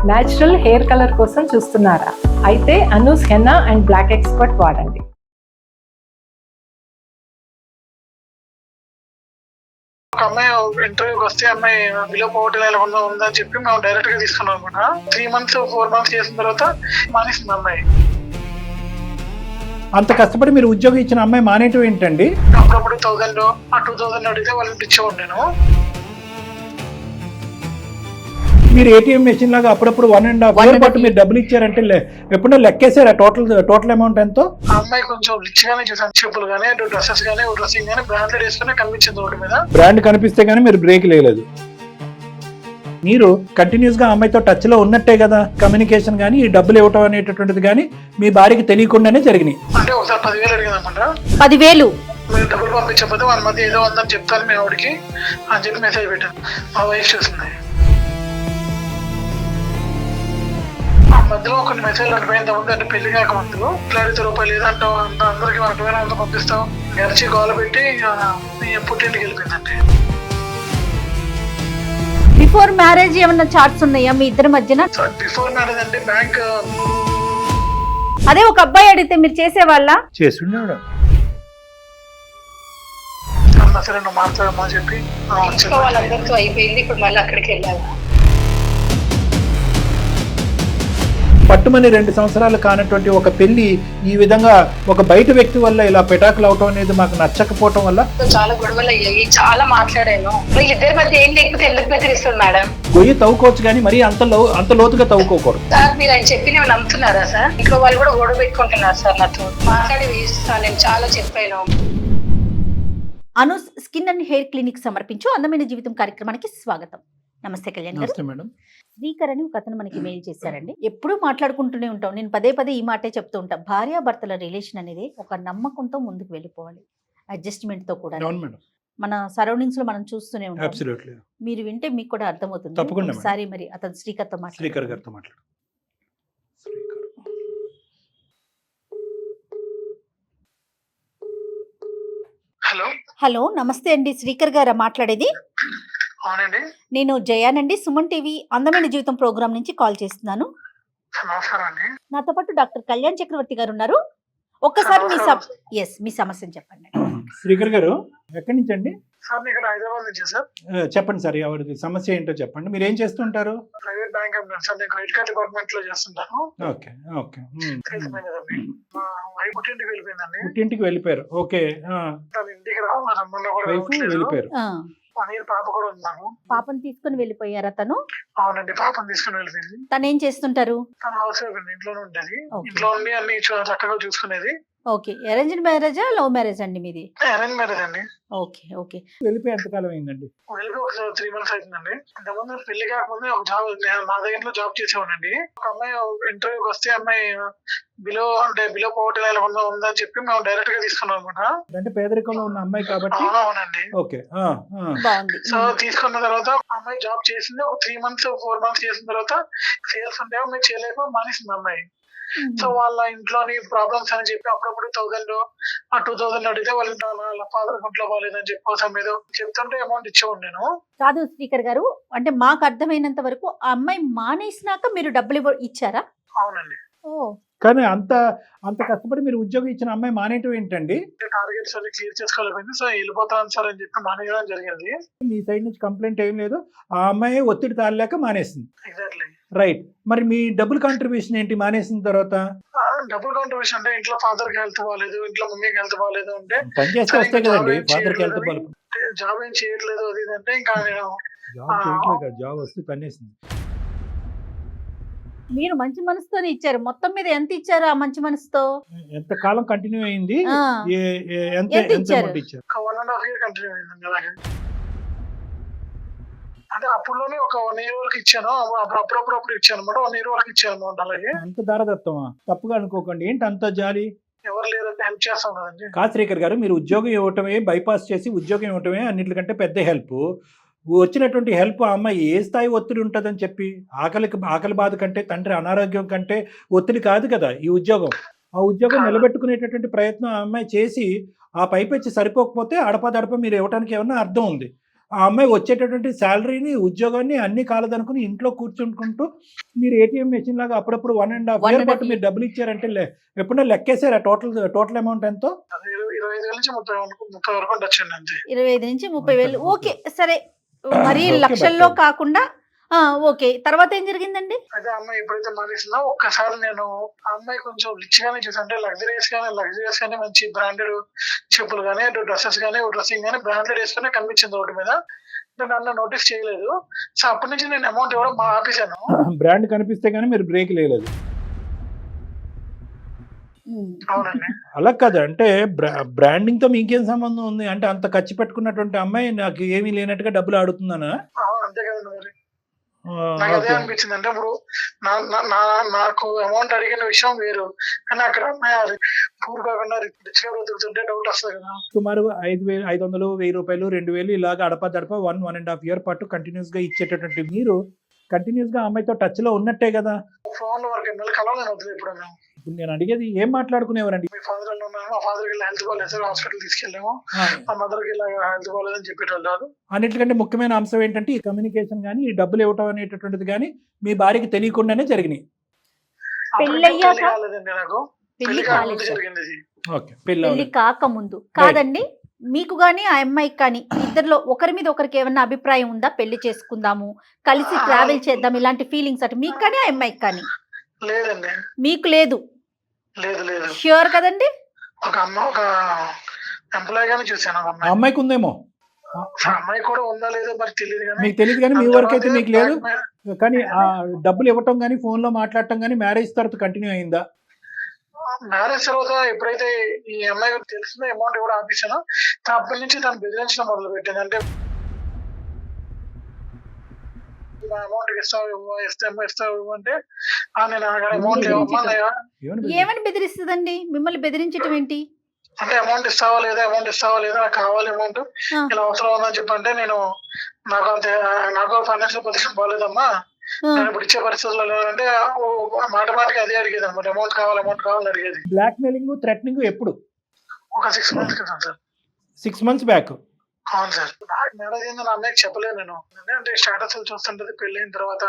Natural hair colour కోసం చూస్తున్నారా? అయితే Anu's henna and black expert వాడండి. ఒక అమ్మాయి ఇంటర్వ్యూకి వస్తే అమ్మాయి బిలో పోటీ నెలకొందా ఉందని చెప్పి మేము డైరెక్ట్ గా తీసుకున్నాం అనమాట. 3 months 4 months చేసిన తర్వాత మానేసింది అమ్మాయి. అంత కష్టపడి మీరు ఉద్యోగం ఇచ్చిన అమ్మాయి మానేయటం ఏంటండి? అప్పుడప్పుడు 1000 2000 అడిగితే వాళ్ళకి ఇచ్చేవాడు నేను. మీరు ఏటీఎం మెషిన్ లాగా అప్పుడప్పుడు 1.5 year పాటు మీరు డబ్బులు ఇచ్చారంటే ఎప్పుడో లెక్కేసారా టోటల్ అమౌంట్ ఎంతో? ఆ అమ్మాయి కొంచెం రిచ్ గానే చేశాను. చెప్పులు గానీ డ్రెస్సెస్ గానీ డ్రెస్సింగ్ గానీ బ్రాండెడ్ వేసుకునే కనిపించింది రోడ్డు మీద. బ్రాండ్ కనిపిస్తే గానీ మీరు బ్రేక్ లేదు. మీరు కంటిన్యూస్ గా అమ్మాయితో టచ్ లో ఉన్నట్టే కదా, కమ్యూనికేషన్ కానీ ఈ డబ్బులు ఇవ్వటం అనేటటువంటిది కానీ మీ భార్యకి తెలియకుండానే జరిగినాయి. అంటే ఒకసారి 10,000 అడిగిందన్నమాట. 10,000 మీరు డబ్బులు పంపించకపోతే వాళ్ళ మధ్య ఏదో ఉందని చెప్తాను మీ ఆవిడకి అని చెప్పి మెసేజ్ పెట్టాను. మా వైఫ్ చూసింది. ఆ మధ్యలో కొన్ని మెసేజ్లు అనిపోయింది. ముందు అంటే పెళ్లి కాకముందు ₹2,000 లేదంటే అందరికి 1,000 పంపిస్తాం గడిచి గోల పెట్టి పుట్టింటికి వెళ్ళిపోయిందండి. బిఫోర్ మ్యారేజ్ ఏమన్నా చార్ట్స్ ఉన్నాయా మీ ఇద్దరి మధ్యన? బిఫోర్ మ్యారేజ్ అంటే బ్యాంక్ అదే ఒక అబ్బాయి అడిగితే మీరు చేసేవాళ్ళ? చేస్తున్నాడు. అన్న సరే నువ్వు మాట్లాడమని చెప్పి వాళ్ళందరితో అయిపోయింది. ఇప్పుడు మళ్ళీ అక్కడికి వెళ్ళాలా? పట్టుమని 2 సంవత్సరాలు కానటువంటి ఒక పెళ్లి ఈ విధంగా ఒక బయట వ్యక్తి వల్ల ఇలా పెటాకులు అవటం అనేది మాకు నచ్చకపోవటం వల్ల చాలా గొడవలు అయ్యాయి, చాలా మాట్లాడాను. వీళ్ళిద్దరి మధ్య ఏం లేకపోతే ఎందుకు బెదిరిస్తుంది మేడం? గొయ్యి తవ్వుకోవచ్చు కానీ మరీ అంత లోతుగా తవ్వుకోకూడదు. సార్ మీరు ఆయన చెప్పినవి నమ్ముతున్నారా సార్? ఇంట్లో వాళ్ళు కూడా గొడవ పెట్టుకుంటున్నారు సార్ నాతో. మాట్లాడి వేస్తాను, నేను చాలా చెప్పాను. Anu's skin and hair clinic సమర్పించు అందమైన జీవితం కార్యక్రమానికి స్వాగతం. నమస్తే కళ్యాణ్ గారు. నమస్తే మేడం. శ్రీకర్ అని ఒక అతను మనకి మెయిల్ చేశారండి. ఎప్పుడూ మాట్లాడుకుంటూనే ఉంటాం, నేను పదే ఈ మాటే చెప్తూ ఉంటాం. భార్యాభర్తల రిలేషన్ అనేది ఒక నమ్మకంతో ముందుకు వెళ్ళిపోవాలి, అడ్జస్ట్మెంట్ తో కూడా. మన సరౌండింగ్స్ లో మనం చూస్తూనే ఉంటాం. మీరు వింటే మీకు కూడా అర్థమవుతుంది. ఒకసారి మరి అతను శ్రీకర్తో మాట్లాడు. హలో నమస్తే అండి, శ్రీకర్ గారా మాట్లాడేది? అవునండి. నేను జయానండి, సుమన్ టీవీ అందమైన జీవితం ప్రోగ్రామ్ నుంచి కాల్ చేస్తున్నాను. నమస్కారం అండి. నాతో పాటు డాక్టర్ కళ్యాణ్ చక్రవర్తి గారు ఉన్నారు. ఒక్కసారి మీ సమస్యను చెప్పండి. శ్రీకర్ గారు ఎక్కడి నుంచి అండి? సార్ ఇక్కడ హైదరాబాద్ నుంచి సార్. చెప్పండి సార్, ఎవరిది సమస్య ఏంటో చెప్పండి. మీరు ఏం చేస్తుంటారు? Private bank employee sir. నేను క్రెడిట్ కార్డ్ డిపార్ట్మెంట్ లో చేస్తుంటాను. ఓకే. తెలిసిపోయిందండి. మా వైఫ్ పుట్టింటికి వెళ్ళిపోయిందండి. పుట్టింటికి వెళ్ళిపోయారు. ఓకే. తన ఇంటికి రమ్మన్నా కూడా వెళ్ళిపోయారు. 1 year పాప కూడా ఉన్నాము. పాపను తీసుకుని వెళ్ళిపోయారా తను? అవునండి, పాపను తీసుకుని వెళ్ళిపోయింది. తను ఏం చేస్తుంటారు? తన హౌస్ వైఫ్ ఇంట్లోనే ఉండేది. ఇంట్లో ఉండి అన్ని చక్కగా చూసుకునేది. ఓకే. అరేంజ్డ్ మ్యారేజా లవ్ మ్యారేజ్ అండి మీది? అరేంజ్ మ్యారేజ్ అండి. ఓకే. వెళ్ళిపోయి ఎంతకాలం అయిందండి? వెళ్ళిపోయి ఒక 3 months అవుతుందండి. ఇంతకుముందు పెళ్లి కాకముందు ఒక జాబ్, మా దగ్గరలో జాబ్ చేసేవాడండి. ఒక అమ్మాయి ఇంటర్వ్యూకి వస్తే అమ్మాయి బిలో పోటీ నెలకొందా ఉందని చెప్పి మేము డైరెక్ట్ గా తీసుకున్నాం అనమాట. అంటే పేదరికంలో ఉన్న అమ్మాయి కాబట్టి. అవునండి. ఓకే. సో తీసుకున్న తర్వాత అమ్మాయి జాబ్ చేసింది. ఒక 3 months 4 months చేసిన తర్వాత సేల్స్ ఉంటే అమ్మాయి చేయలేక మానేసింది అమ్మాయి. సో వాళ్ళ ఇంట్లోని ప్రాబ్లమ్స్ అని చెప్పి అప్పుడప్పుడు 1000 2000 అడిగితే వాళ్ళ ఫాదర్ ఇంట్లో బాగాలేదని చెప్పి ఏదో చెప్తుంటే అమౌంట్ ఇచ్చేవాడు నేను. కాదు శ్రీకర్ గారు, అంటే మాకు అర్థమైనంత వరకు ఆ అమ్మాయి మానేసినాక మీరు డబ్బులు ఇచ్చారా? అవునండి. కానీ అంత కష్టపడి మీరు ఉద్యోగం ఇచ్చిన అమ్మాయి మానేయటం ఏంటండి? టార్గెట్స్ అన్ని క్లియర్ చేసుకోలేకపోయింది. సో వెళ్ళిపోతాను సార్ అని చెప్పి మానేయడం జరిగింది. మీ సైడ్ నుంచి కంప్లైంట్ ఏం లేదు, ఆ అమ్మాయి ఒత్తిడి తాళలేక మానేసింది. ఎగ్జాక్ట్లీ. రైట్. మరి మీ డబ్బుల్ కాంట్రిబ్యూషన్ ఏంటి మానేసిన తర్వాత? డబుల్ కాంట్రిబ్యూషన్ అంటే ఇంట్లో ఫాదర్ కి హెల్త్ బాగాలేదు, ఇంట్లో మమ్మీకి హెల్త్ బాగాలేదు అంటే పని చేస్తే వస్తాయి కదండి. ఫాదర్ కి హెల్త్ బాగాలేదు, జాబ్ ఏం చేయట్లేదు అది అంటే ఇంకా నేను జాబ్ వస్తే పనిచేసింది. మీరు మంచి మనసుతోనే ఇచ్చారు. మొత్తం మీద ఎంత ఇచ్చారు ఆ మంచి మనసుతో? ఎంత కాలం కంటిన్యూ అయింది? ఎంత ఇచ్చారు? 1.5 year కంటిన్యూ అయింది అలాగే. అంటే అప్పుడులోనే ఒక 1 year వరకు ఇచ్చాను. అప్పుడప్పుడు ఇచ్చాను అనమాట. 1 year వరకు ఇచ్చాను అనమాట. అలాగే అంత దారదత్వమా? తప్పుగా అనుకోకండి. ఏంటి అంత జాలి? ఎవరు లేదంటే హెల్ప్ చేస్తాం కదండి. శ్రీకర్ గారు, మీరు ఉద్యోగం ఇవ్వటమే, బైపాస్ చేసి ఉద్యోగం ఇవ్వటమే అన్నిటికంటే పెద్ద హెల్ప్. వచ్చినటువంటి హెల్ప్ ఆ అమ్మాయి ఏ స్థాయి ఒత్తిడి ఉంటుందని చెప్పి, ఆకలి బాధ కంటే, తండ్రి అనారోగ్యం కంటే ఒత్తిడి కాదు కదా ఈ ఉద్యోగం. ఆ ఉద్యోగం నిలబెట్టుకునేటటువంటి ప్రయత్నం ఆ అమ్మాయి చేసి ఆ పైపెచ్చి సరిపోకపోతే అడపదడప మీరు ఇవ్వడానికి ఏమన్నా అర్థం ఉంది. ఆ అమ్మాయి వచ్చేటటువంటి శాలరీని ఉద్యోగాన్ని అన్ని కాలదనుకుని ఇంట్లో కూర్చుంటుకుంటూ మీరు ఏటీఎం మెషిన్ లాగా అప్పుడప్పుడు 1.5 year పాటు మీరు డబ్బులు ఇచ్చారంటే ఎప్పుడైనా లెక్కేసారా టోటల్ అమౌంట్ ఎంతో? 25,000 నుంచి 30 వరకు ఉండొచ్చండి అంతే. 25 నుంచి 30,000. ఓకే సరే, మరి ఓకే, లక్షల్లో బట్ కాకుండా ఓకే. తర్వాత ఏం జరిగిందండి? అయితే అమ్మాయి ఎప్పుడైతే మానేసిందో ఒక్కసారి నేను ఆ అమ్మాయి కొంచెం రిచ్ గానే చూసాను, అంటే లగ్జరియస్ గానే మంచి బ్రాండెడ్ చెప్పులు గానీ డ్రెస్సెస్ గానీ డ్రెస్సింగ్ గానీ బ్రాండెడ్ వేసుకునే కనిపించింది రోడ్డు మీద. నన్ను నోటీస్ చేయలేదు. సో అప్పటి నుంచి నేను అమౌంట్ ఇవ్వడం ఆపేశాను. బ్రాండ్ కనిపిస్తే గానీ మీరు బ్రేక్ లేదు. అవునండి. అలా కాదు, అంటే బ్రాండింగ్ తో మీకేం సంబంధం ఉంది? అంటే అంత ఖర్చు పెట్టుకున్నటువంటి అమ్మాయి నాకు ఏమీ లేనట్టుగా డబ్బులు ఆడుతుందనా? అంతే కదండి మరి. నాకు అదే అనిపించింది. అంటే ఇప్పుడు నాకు అమౌంట్ అడిగిన విషయం వేరు, కానీ అక్కడ అమ్మాయి పూర్ కాకుండా రిచ్ గా బతుకుతుంటే డౌట్ వస్తుంది కదా. సుమారు 5,000, 500, 1,000 రూపాయలు, 2,000 ఇలాగ అడప 1.5 year పాటు కంటిన్యూస్ గా ఇచ్చేటటువంటి మీరు కంటిన్యూస్ గా అమ్మాయితో టచ్ లో ఉన్నట్టే కదా. ఫోన్ వరకు ఎన్నెళ్ళు కలవలేను వద్దు ఇప్పుడు మేము. ఇప్పుడు నేను అడిగేది ఏం మాట్లాడుకునేవారండి? మీ ఫాదర్ ఉన్నాము, మా ఫాదర్ కి హెల్త్ బాగాలేదు సార్, హాస్పిటల్ తీసుకెళ్ళాము, మా మదర్ కి ఇలా హెల్త్ బాగాలేదని చెప్పేటోళ్ళు. అన్నిటికంటే ముఖ్యమైన అంశం ఏంటంటే ఈ కమ్యూనికేషన్ కానీ ఈ డబ్బులు ఇవ్వటం అనేటటువంటిది కానీ మీ భార్యకి తెలియకుండానే జరిగినాయి. పెళ్ళయ్యాక కాలేదండి నాకు, పెళ్లి పెళ్లి కాలేదు కాకముందు సార్. జరిగింది ఇది. ఓకే, పెళ్ళి పెళ్లి కాకముందు కాదండి. మీకు కానీ ఆ అమ్మాయికి కానీ ఇద్దరిలో ఒకరి మీద ఒకరికి ఏమన్నా అభిప్రాయం ఉందా? పెళ్లి చేసుకుందాము, కలిసి ట్రావెల్ చేద్దాం, ఇలాంటి ఫీలింగ్స్ అటు మీకు కానీ ఆ అమ్మాయికి కానీ? లేదండి, మీకు లేదు. లేదు. ష్యూర్ కదండి? ఒక ఎంప్లాయ్ గానే చూసాను. ఆ అమ్మాయికి ఉందేమో, అమ్మాయి కూడా ఉందా లేదో మరి తెలియదు కానీ మీకు తెలియదు కానీ మీ వరకు అయితే మీకు లేదు. కానీ ఆ డబ్బులు ఇవ్వటం కానీ ఫోన్ లో మాట్లాడటం కానీ మ్యారేజ్ తర్వాత కంటిన్యూ అయిందా? మ్యారేజ్ తర్వాత ఎప్పుడైతే ఈ అమ్మాయి తెలిసిందో అమౌంట్ కూడా ఆపించాను, అప్పటి నుంచి తను బెదిరించడం మొదలు పెట్టింది. అంటే అమౌంట్ ఇస్తావు అంటే నేను అమౌంట్ ఇవ్వమన్నాయా. ఏమని బెదిరిస్తుందండి? మిమ్మల్ని బెదిరించటం ఏంటి? అంటే అమౌంట్ ఇస్తావా లేదా నాకు కావాలి అమౌంట్, ఇలా అవసరం ఉందని చెప్పంటే నేను నాకు ఫైనాన్షియల్ పొజిషన్ బాగాలేదమ్మా, నేను ఇప్పుడు ఇచ్చే పరిస్థితుల్లో లేదంటే మాటకి అదే అడిగేది అనమాట. అమౌంట్ కావాలని అడిగేది. బ్లాక్ మెయిలింగ్, థ్రెటనింగ్ ఎప్పుడు? ఒక 6 months క్రితం సార్. 6 months back. అవును సార్. మ్యారేజ్ అయిందని అమ్మాయికి చెప్పలేదు నేను. అంటే స్టేటస్ చూస్తుంటది పెళ్ళైన తర్వాత,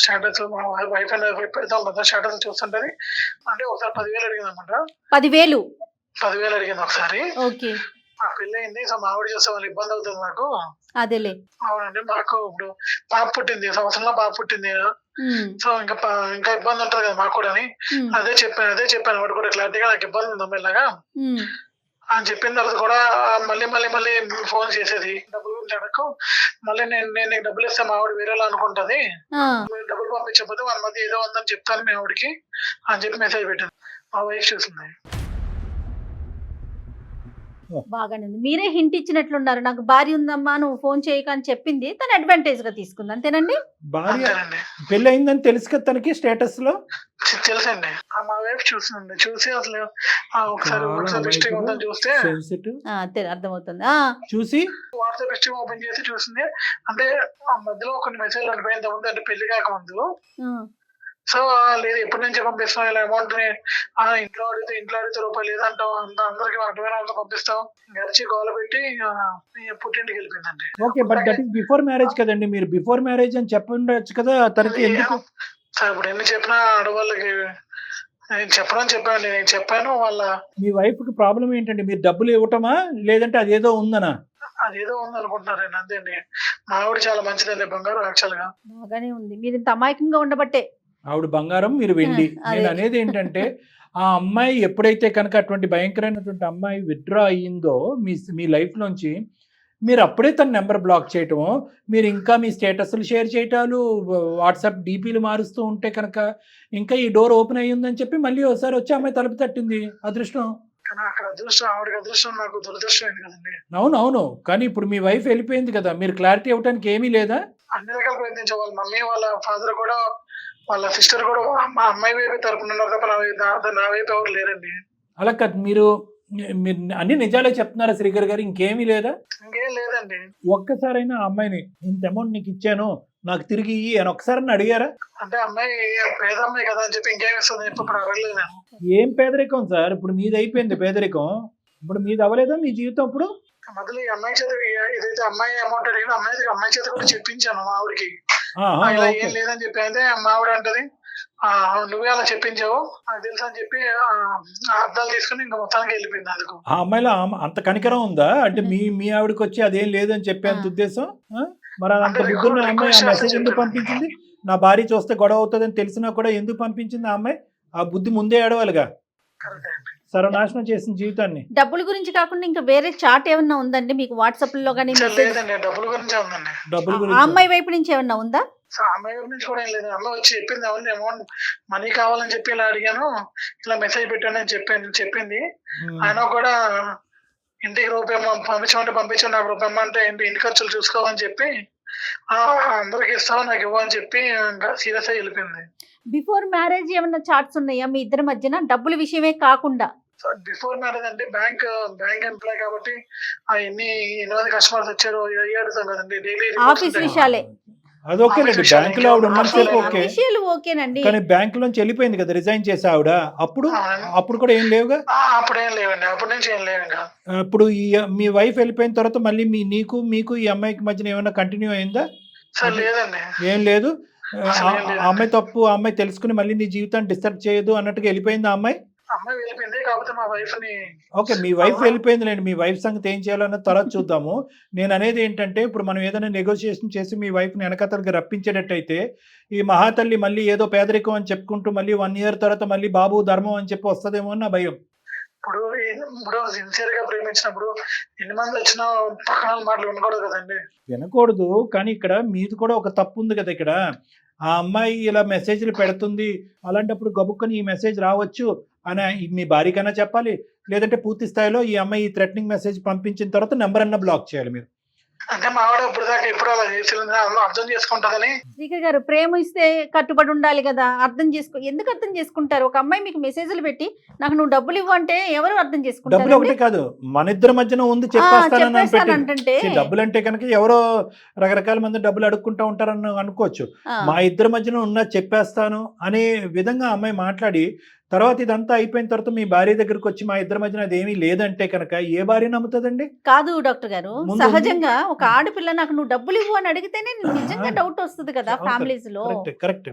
స్టేటస్ వైఫ్ అండ్ పెడతాం కదా, స్టేటస్ చూస్తుంటది. అంటే ఒకసారి 10,000 అడిగింది అనమాట. 10,000 అడిగింది ఒకసారి. ఓకే. పెళ్ళయింది, సో మా ఆవిడ చేస్తే వాళ్ళు ఇబ్బంది అవుతుంది నాకు. అదేలే. అవునండి, మాకు ఇప్పుడు పాప పుట్టింది, సంవత్సరంలో పాప పుట్టింది, సో ఇంకా ఇబ్బంది ఉంటది కదా మాకు కూడా అని అదే చెప్పాను వాడు కూడా క్లారిటీగా, నాకు ఇబ్బంది ఉంది అమ్మాయిలాగా అని చెప్పిన తర్వాత కూడా మళ్ళీ ఫోన్ చేసేది డబ్బులు గురించి అడగకు, మళ్ళీ నేను నీకు డబ్బులు ఇస్తే మా ఆవిడ వేరేలా అనుకుంటది, మీరు డబ్బులు పంపించకపోతే వాళ్ళ మధ్య ఏదో ఉందని చెప్తాను మీ ఆవిడకి అని చెప్పి మెసేజ్ పెట్టాను. మా వైఫ్ చూసింది. బాగానే ఉంది. మీరే హింట్ ఇచ్చినట్లున్నారు, నాకు భార్య ఉందమ్మా నువ్వు ఫోన్ చేయక అని చెప్పింది, తను అడ్వాంటేజ్ గా తీసుకుంది, అంతేనండి? భార్య పెళ్లి అయిందని తెలుసు కదా తనకి స్టేటస్ లో? తెలుసండి. మా వైఫ్ చూసింది, చూసి అసలు ఒకసారి హిస్టరీ ఉందని చూస్తే అర్థమవుతుంది. చూసి వాట్సాప్ హిస్టరీ ఓపెన్ చేసి చూసింది. అంటే ఆ మధ్యలో కొన్ని మెసేజ్ అడిపోయింది ముందు, అంటే పెళ్లి కాకముందు. సో లేదు ఎప్పటి నుంచి పంపిస్తాం ఇలా అమౌంట్ ని, ఇంట్లో అడిగితే రూపాయలు లేదంటావు, అందరికి అర్థమైన పంపిస్తాం, గడిచి గోల పెట్టి పుట్టింటికి వెళ్ళిపోయిందండి. Okay, but that is before marriage కదండి, మీరు బిఫోర్ మ్యారేజ్ అని చెప్పండొచ్చు కదా తనకి. ఎందుకు సార్ ఇప్పుడు ఎన్ని చెప్పినా ఆడవాళ్ళకి నేను చెప్పాను. నేను చెప్పాను వాళ్ళ మీ వైఫ్ కి ప్రాబ్లం ఏంటండి? మీరు డబ్బులు ఇవ్వటమా లేదంటే అదేదో ఉందనా? అదేదో ఉంది అనుకుంటున్నారండి, అంతేండి. మా ఆవిడ చాలా మంచిదండి, బంగారం యాక్చువల్ గా. బాగానే ఉంది, మీరు ఇంత అమాయకంగా ఉండబట్టే. ఆవిడ బంగారం, మీరు వెండి. నేను అనేది ఏంటంటే ఆ అమ్మాయి ఎప్పుడైతే కనుక అటువంటి భయంకరమైనటువంటి అమ్మాయి విత్డ్రా అయ్యిందో మీ లైఫ్ నుంచి, మీరు అప్పుడే తన నెంబర్ బ్లాక్ చేయటము, మీరు ఇంకా మీ స్టేటస్లు షేర్ చేయటాలు, వాట్సాప్ డీపీలు మారుస్తూ ఉంటే కనుక ఇంకా ఈ డోర్ ఓపెన్ అయ్యిందని చెప్పి మళ్ళీ ఒకసారి వచ్చి అమ్మాయి తలుపు తట్టింది. అదృష్టం. అక్కడ అదృష్టం, ఆవిడకి అదృష్టం, నాకు దురదృష్టం అయింది కదండి. అవును, కానీ ఇప్పుడు మీ వైఫ్ వెళ్ళిపోయింది కదా, మీరు క్లారిటీ ఇవ్వడానికి ఏమీ లేదా? అన్ని రకాల ప్రయత్నించాం. వాళ్ళ మమ్మీ వాళ్ళ ఫాదర్ కూడా వాళ్ళ సిస్టర్ కూడా మా అమ్మాయి వైపు తరపున తప్ప నా వైపు ఎవరు లేరండి. అలా కాదు, మీరు అన్ని నిజాలే చెప్తున్నారా శ్రీకర్ గారు? ఇంకేమీ లేదా? ఇంకేం లేదండి. ఒక్కసారైనా ఆ అమ్మాయిని ఇంత అమౌంట్ నీకు ఇచ్చాను నాకు తిరిగి ఇయ్యి అని ఒకసారి అడిగారా? అంటే అమ్మాయి పేద అమ్మాయి కదా అని చెప్పి ఇంకేం ఇస్తుంది ఇప్పుడు అడగలేదు నేను. ఏం పేదరికం సార్? ఇప్పుడు మీది అయిపోయింది పేదరికం, ఇప్పుడు మీది అవ్వలేదా మీ జీవితం? ఇప్పుడు మొదలు ఈ అమ్మాయి చేత ఏదైతే అమ్మాయి అమౌంట్ అడిగిన అమ్మాయి చేత కూడా చెప్పించాను మా ఆవిడకి. ఇలా ఏం లేదని చెప్పి అయితే మా ఆవిడ అంటది నువ్వే అలా చెప్పించావు నాకు తెలుసు అని చెప్పి అర్థాలు తీసుకుని ఇంకా మొత్తానికి వెళ్ళిపోయింది. అందుకు ఆ అమ్మాయిలో అంత కనికరం ఉందా అంటే మీ ఆవిడకి వచ్చి అదేం లేదని చెప్పేంత ఉద్దేశం? మరి అంత బుద్ధున్న అమ్మాయి ఆ మెసేజ్ ఎందుకు పంపించింది? నా భార్య చూస్తే గొడవ అవుతుందని తెలిసినా కూడా ఎందుకు పంపించింది ఆ అమ్మాయి? ఆ బుద్ధి ముందే ఏడవాలిగా. సర్వనాశనం చేసిన జీవితాన్ని. డబ్బుల గురించి కాకుండా ఇంకా వేరే చాట్ ఏమన్నా ఉందండి మీకు వాట్సాప్ లో కానీ? డబ్బుల గురించి ఉందండి. డబ్బుల ఆ గురించి అమ్మాయి వైపు నుంచి ఏమన్నా ఉందా? అమ్మాయి గురించి కూడా ఏం లేదు. అమ్మాయి వచ్చి చెప్పింది అవును అమౌంట్ మనీ కావాలని చెప్పి ఇలా అడిగాను ఇలా మెసేజ్ పెట్టాను అని చెప్పింది. ఆయన కూడా ఇంటికి రూపాయి పంపించండి నాకు రూపాయి అంటే ఇంటి ఖర్చులు చూసుకోవాలని చెప్పి అందరికి ఇస్తావు నాకు ఇవ్వని చెప్పి సీరియస్ అయి వెళ్ళిపోయింది. బిఫోర్ మ్యారేజ్ ఏమన్నా చాట్స్ ఉన్నాయా మీ ఇద్దరి మధ్యన డబ్బుల విషయమే కాకుండా? బిఫోర్ మ్యారేజ్ అంటే బ్యాంక్ ఎంప్లాయ్ కాబట్టి అవన్నీ 8 కస్టమర్స్ వచ్చారు అడుగుతాం కదండి డైలీ ఆఫీస్ విషయాలే. అది ఓకేనండి, బ్యాంక్ లో ఆవిడ ఉన్నంతసేపు ఓకే, విషయాలు ఓకేనండి. కానీ బ్యాంక్ లోంచి వెళ్ళిపోయింది కదా, రిజైన్ చేసి ఆవిడ. అప్పుడు కూడా ఏం లేవుగా? అప్పుడేం లేవండి, అప్పటి నుంచి ఏం లేవు. ఇంకా ఇప్పుడు మీ వైఫ్ వెళ్ళిపోయిన తర్వాత మళ్ళీ మీకు ఈ అమ్మాయికి మధ్యన ఏమైనా కంటిన్యూ అయిందా? లేదండి, ఏం లేదు. ఆ అమ్మాయి తప్పు, ఆ అమ్మాయి తెలుసుకుని మళ్ళీ నీ జీవితాన్ని డిస్టర్బ్ చేయదు అన్నట్టుగా వెళ్ళిపోయింది ఆ అమ్మాయి. అమ్మాయి వెళ్ళిపోయింది కాకపోతే మా వైఫ్ ని ఓకే, మీ వైఫ్ వెళ్ళిపోయిందిలేండి. మీ వైఫ్ సంగతి ఏం చేయాలన్న తర్వాత చూద్దాము. నేను అనేది ఏంటంటే ఇప్పుడు మనం ఏదైనా నెగోషియేషన్ చేసి మీ వైఫ్ని వెనకతలకి రప్పించేటట్టయితే ఈ మహాతల్లి మళ్ళీ ఏదో పేదరికం అని చెప్పుకుంటూ మళ్ళీ 1 year తర్వాత మళ్ళీ బాబు ధర్మం అని చెప్పి వస్తుందేమో అని నా భయం. ఇప్పుడు సిన్సియర్ గా ప్రేమించినప్పుడు ఎన్ని మంది వచ్చినా పక్కన మాటలు వినకూడదు కదండి. వినకూడదు, కానీ ఇక్కడ మీది కూడా ఒక తప్పు ఉంది కదా. ఇక్కడ ఆ అమ్మాయి ఇలా మెసేజ్లు పెడుతుంది, అలాంటప్పుడు గబుక్కని ఈ మెసేజ్ రావచ్చు అని మీ భార్యకైనా చెప్పాలి, లేదంటే పూర్తి స్థాయిలో ఈ అమ్మాయి ఈ థ్రెటనింగ్ మెసేజ్ పంపించిన తర్వాత నెంబర్ అన్న బ్లాక్ చేయాలి మీరు. అంటే మా ఆవిడ ఇప్పుడు దాకా ఎప్పుడు అలా చేసి అర్థం చేసుకుంటుందని. శ్రీకర్ గారు, ప్రేమ ఇస్తే కట్టుబడి ఉండాలి కదా, ఎందుకు అర్థం చేసుకుంటారు? ఒక అమ్మాయి మీకు మెసేజ్లు పెట్టి నాకు నువ్వు డబ్బులు ఇవ్వు అంటే ఎవరు అర్థం చేసుకుంటారు? డబ్బులు ఒకటి కాదు, మన ఇద్దరి మధ్యన ఉంది చెప్పేస్తానంటే డబ్బులు అంటే కనుక ఎవరో రకరకాల మంది డబ్బులు అడుక్కుంటా ఉంటారని అనుకోవచ్చు. మా ఇద్దరి మధ్యన ఉన్న చెప్పేస్తాను అనే విధంగా అమ్మాయి మాట్లాడి తర్వాత ఇదంతా అయిపోయిన తర్వాత మీ భార్య దగ్గరకు వచ్చి మా ఇద్దరి మధ్యన అదేమీ లేదంటే కనుక ఏ భార్య నమ్ముతుందండి? కాదు డాక్టర్ గారు, సహజంగా ఒక ఆడపిల్ల నాకు నువ్వు డబ్బులు ఇవ్వు అని అడిగితేనే నిజంగా డౌట్ వస్తుంది కదా ఫ్యామిలీస్ లో. కరెక్ట్.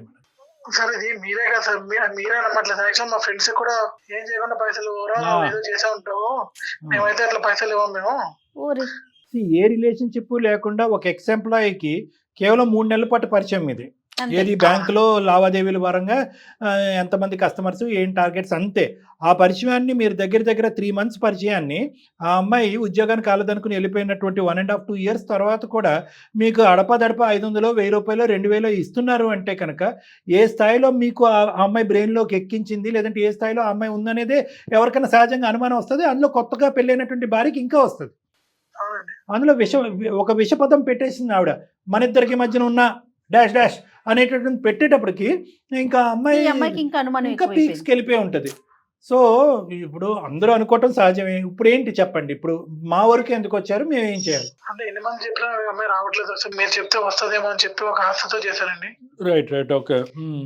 సార్ ఇది మీరే కదా సార్, మీరే అనట్లేదు. యాక్చువల్ మా ఫ్రెండ్స్ కూడా ఏం చేయకుండా పైసలు ఏదో చేసే ఉంటావు, మేమైతే అట్లా పైసలు ఇవ్వం మేము. ఏ రిలేషన్షిప్ లేకుండా ఒక ఎక్స్ ఎంప్లాయీకి కేవలం 3 నెలల పాటు పరిచయం ఇది. ఏది బ్యాంకులో లావాదేవీల పరంగా ఎంతమంది కస్టమర్స్, ఏం టార్గెట్స్, అంతే. ఆ పరిచయాన్ని మీరు దగ్గర 3 months పరిచయాన్ని ఆ అమ్మాయి ఉద్యోగానికి కాలదనుకుని వెళ్ళిపోయినటువంటి 1.5-2 years తర్వాత కూడా మీకు అడపదడప 500, 1000 రూపాయలు, 2000 ఇస్తున్నారు అంటే కనుక ఏ స్థాయిలో మీకు ఆ అమ్మాయి బ్రెయిన్లోకి ఎక్కించింది, లేదంటే ఏ స్థాయిలో ఆ అమ్మాయి ఉందనేదే ఎవరికైనా సహజంగా అనుమానం వస్తుంది. అందులో కొత్తగా పెళ్ళైనటువంటి భార్యకి ఇంకా వస్తుంది. అందులో ఒక విషపదం పెట్టేసింది ఆవిడ, మన ఇద్దరికి మధ్యన ఉన్న డాష్ డాష్ అనేటటువంటి పెట్టేటప్పటికి ఇంకా అమ్మాయికి ఇంకా పీక్స్కి వెళ్ళిపోయి ఉంటుంది. సో ఇప్పుడు అందరూ అనుకోవటం సహజమే. ఇప్పుడు ఏంటి చెప్పండి, ఇప్పుడు మా వరకు ఎందుకు వచ్చారు, మేము ఏం చేయాలి? అంటే ఎన్ని మంది చెప్పినా అమ్మాయి రావట్లేదు, మీరు చెప్తే వస్తుందేమో అని చెప్పి ఒక ఆశతో చేశారండి. Right okay.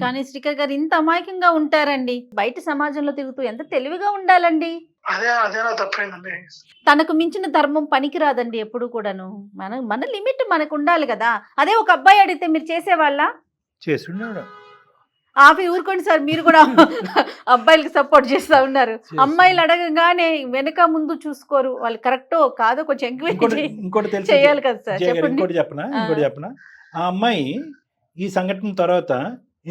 కానీ శ్రీకర్ గారు ఇంత అమాయకంగా ఉంటారండి, బయట సమాజంలో తిరుగుతూ ఎంత తెలివిగా ఉండాలండి. అదే నా తప్పైందండి. తనకు మించిన ధర్మం పనికిరాదండి ఎప్పుడు కూడాను. మన లిమిట్ మనకు ఉండాలి కదా. అదే ఒక అబ్బాయి అడిగితే మీరు చేసేవాళ్ళ? చేస్తుండే. ఊరుకోండి సార్, మీరు కూడా అబ్బాయిలకి సపోర్ట్ చేస్తా ఉన్నారు. అమ్మాయిలు అడగగానే వెనక ముందు చూసుకోరు, వాళ్ళు కరెక్టో కాదో కొంచెం ఎంక్వైరీ చేయాలి కదా సార్. ఇంకోటి చెప్పనా, ఆ అమ్మాయి ఈ సంఘటన తర్వాత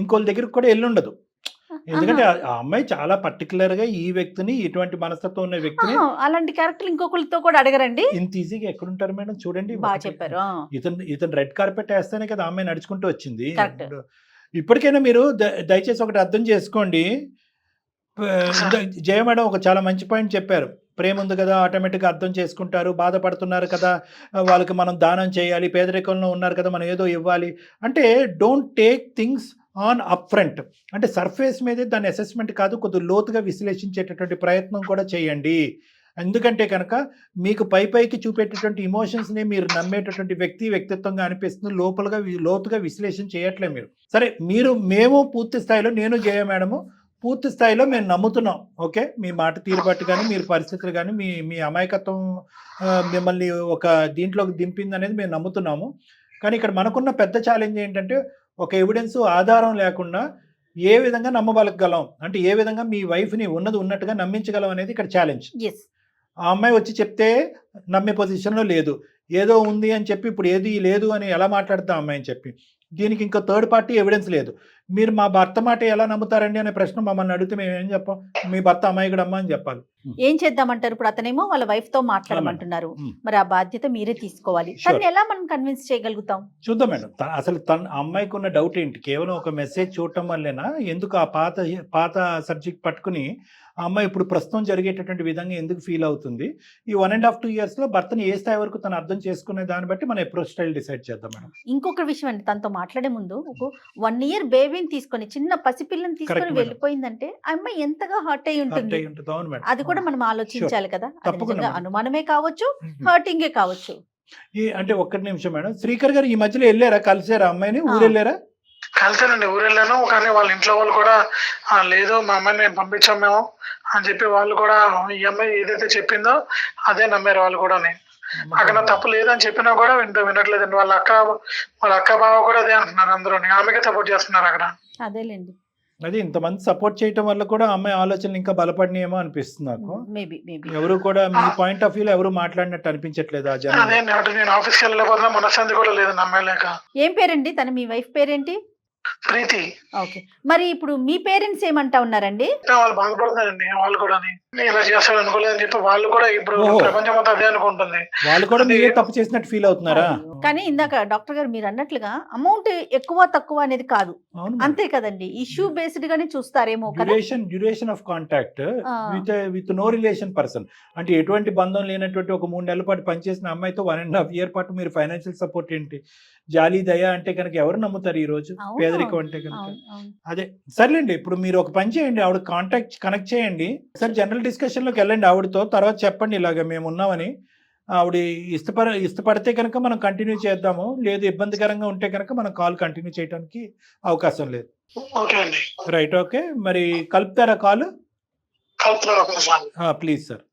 ఇంకోళ్ళ దగ్గరికి కూడా వెళ్ళుండదు. ఎందుకంటే ఆ అమ్మాయి చాలా పర్టికులర్ గా ఈ వ్యక్తిని, ఇటువంటి మనస్తత్వం ఉన్న వ్యక్తిని, అలాంటి క్యారెక్టర్ ఇంకొకరితో కూడా అడగరండి. ఇంత ఈజీగా ఎక్కడుంటారు మేడం? చూడండి, బాగా చెప్పారు. ఇతను రెడ్ కార్పెట్ వేస్తేనే కదా అమ్మాయి నడుచుకుంటూ వచ్చింది. ఇప్పటికైనా మీరు దయచేసి ఒకటి అర్థం చేసుకోండి. జయ మేడం ఒక చాలా మంచి పాయింట్ చెప్పారు. ప్రేమ ఉంది కదా, ఆటోమేటిక్గా అర్థం చేసుకుంటారు, బాధపడుతున్నారు కదా, వాళ్ళకి మనం దానం చేయాలి, పేదరికంలో ఉన్నారు కదా, మనం ఏదో ఇవ్వాలి అంటే don't take things on up front. అంటే సర్ఫేస్ మీదే దాని అసెస్మెంట్ కాదు, కొద్దిగా లోతుగా విశ్లేషించేటటువంటి ప్రయత్నం కూడా చేయండి. ఎందుకంటే కనుక మీకు పైకి చూపేటటువంటి ఇమోషన్స్ని మీరు నమ్మేటటువంటి వ్యక్తిత్వంగా అనిపిస్తుంది, లోతుగా విశ్లేషణ చేయట్లే మీరు. సరే, మేము పూర్తి స్థాయిలో, నేను జయ మేడము పూర్తి స్థాయిలో మేము నమ్ముతున్నాం. ఓకే, మీ మాట తీరు బట్టి కానీ మీరు పరిస్థితులు కానీ మీ అమాయకత్వం మిమ్మల్ని ఒక దీంట్లోకి దింపింది అనేది మేము నమ్ముతున్నాము. కానీ ఇక్కడ మనకున్న పెద్ద ఛాలెంజ్ ఏంటంటే ఒక ఎవిడెన్స్ ఆధారం లేకుండా ఏ విధంగా నమ్మబలగలం, అంటే ఏ విధంగా మీ వైఫ్ని ఉన్నది ఉన్నట్టుగా నమ్మించగలం అనేది ఇక్కడ ఛాలెంజ్. ఆ అమ్మాయి వచ్చి చెప్తే నమ్మే పొజిషన్లో లేదు, ఏదో ఉంది అని చెప్పి ఇప్పుడు ఏది లేదు అని ఎలా మాట్లాడతాం అమ్మాయి అని చెప్పి. దీనికి ఇంకా థర్డ్ పార్టీ ఎవిడెన్స్ లేదు. మీరు మా భర్త మాట ఎలా నమ్ముతారండి అనే ప్రశ్న మమ్మల్ని అడిగితే మేము ఏం చెప్పాం? మీ భర్త అమ్మాయిగడమ్మా అని చెప్పాలి. ఏం చేద్దామంటారు? ఇప్పుడు అతనేమో వాళ్ళ వైఫ్ తో మాట్లాడమంటున్నారు, మరి ఆ బాధ్యత మీరే తీసుకోవాలి. తను ఎలా మనం కన్విన్స్ చేయగలుగుతాం? చూద్దాం మేడం. అసలు తన అమ్మాయికి ఉన్న డౌట్ ఏంటి? కేవలం ఒక మెసేజ్ చూడటం వల్లేనా? ఎందుకు ఆ పాత సబ్జెక్ట్ పట్టుకుని ఆ అమ్మాయి ఇప్పుడు ప్రస్తుతం జరిగేటటువంటి విధంగా ఎందుకు ఫీల్ అవుతుంది? ఈ 1.5-2 years లో భర్తని ఏ స్థాయి వరకు తను అర్థం చేసుకునే దాన్ని బట్టి మన అప్రోచ్ స్టైల్ డిసైడ్ చేద్దాం మేడం. ఇంకొక విషయం అండి, తనతో మాట్లాడే ముందు ఒక 1 year బేబీని తీసుకొని, చిన్న పసిపిల్లని తీసుకొని వెళ్ళిపోయిందంటే ఆ అమ్మాయి ఎంతగా హర్ట్ అయి ఉంటుంది. అది కూడా మనం ఆలోచించాలి కదా. అనుమానమే కావచ్చు, హర్టింగే కావచ్చు. అంటే ఒక్కటి నిమిషం మేడం, శ్రీకర్ గారు ఈ మధ్యలో వెళ్ళారా, కలిసారా అమ్మాయిని? ఊరు వెళ్ళారా? కలిసానండి, ఊరు వెళ్ళాను. కానీ వాళ్ళ ఇంట్లో వాళ్ళు కూడా లేదు మా అమ్మాయిని మేము పంపించాం మేము అని చెప్పి వాళ్ళు కూడా ఈ అమ్మాయి ఏదైతే చెప్పిందో అదే నమ్మారు వాళ్ళు కూడా. అక్కడ తప్పు లేదని చెప్పినా కూడా వినట్లేదండి. వాళ్ళ అక్క బావ కూడా అదే అంటున్నారు, అందరూ ఆమెకే సపోర్ట్ చేస్తున్నారు అక్కడ. అదేలేండి, అది ఇంతమంది సపోర్ట్ చేయటం వల్ల కూడా అమ్మాయి ఆలోచనలు ఇంకా బలపడినాయేమో అనిపిస్తుంది నాకు. ఎవరు కూడా మీ పాయింట్ ఆఫ్ వ్యూలో ఎవరు మాట్లాడినట్టు అనిపించట్లేదు. అదే నేను ఆఫీస్కి వెళ్ళలేకపోతున్నా, మనశ్శాంతి కూడా లేదు నమ్మలేక. ఏం పేరండి తన? మీ వైఫ్ పేరేంటి? ప్రీతి. ఓకే, మరి ఇప్పుడు మీ పేరెంట్స్ ఏమంటా ఉన్నారండి? వాళ్ళు బాధపడుతున్నారండి, వాళ్ళు కూడా ఇలా చేస్తాడు అనుకోలేదని చెప్పి వాళ్ళు కూడా ఇప్పుడు ప్రపంచం అంతా అదే అనుకుంటుంది. వాళ్ళు కూడా మీరే తప్పు చేసినట్టు ఫీల్ అవుతున్నారా? కానీ ఇందాక డాక్టర్ గారు మీరు అన్నట్లుగా అమౌంట్ ఎక్కువ తక్కువ అనేది కాదు, అంతే కదండి. ఇష్యూ బేస్డ్ గానే చూస్తారేమో. Duration of contact with no relation person, అంటే ఎటువంటి బంధం లేనటువంటి ఒక 3 నెలల పాటు పనిచేసిన అమ్మాయితో 1.5 year పాటు మీరు ఫైనాన్షియల్ సపోర్ట్ ఏంటి? జాలి దయ అంటే కనుక ఎవరు నమ్ముతారు ఈ రోజు? పేదరికం అంటే కనుక అదే. సర్లేండి, ఇప్పుడు మీరు ఒక పని చేయండి, ఆవిడ కనెక్ట్ చేయండి సార్, జనరల్ డిస్కషన్ లోకి వెళ్ళండి ఆవిడతో. తర్వాత చెప్పండి ఇలాగ మేము ఉన్నామని. ఆవిడ ఇష్టపడితే కనుక మనం కంటిన్యూ చేద్దాము, లేదు ఇబ్బందికరంగా ఉంటే కనుక మనం కాల్ కంటిన్యూ చేయడానికి అవకాశం లేదు. Right, okay. మరి కలుపుతారా call? Please sir.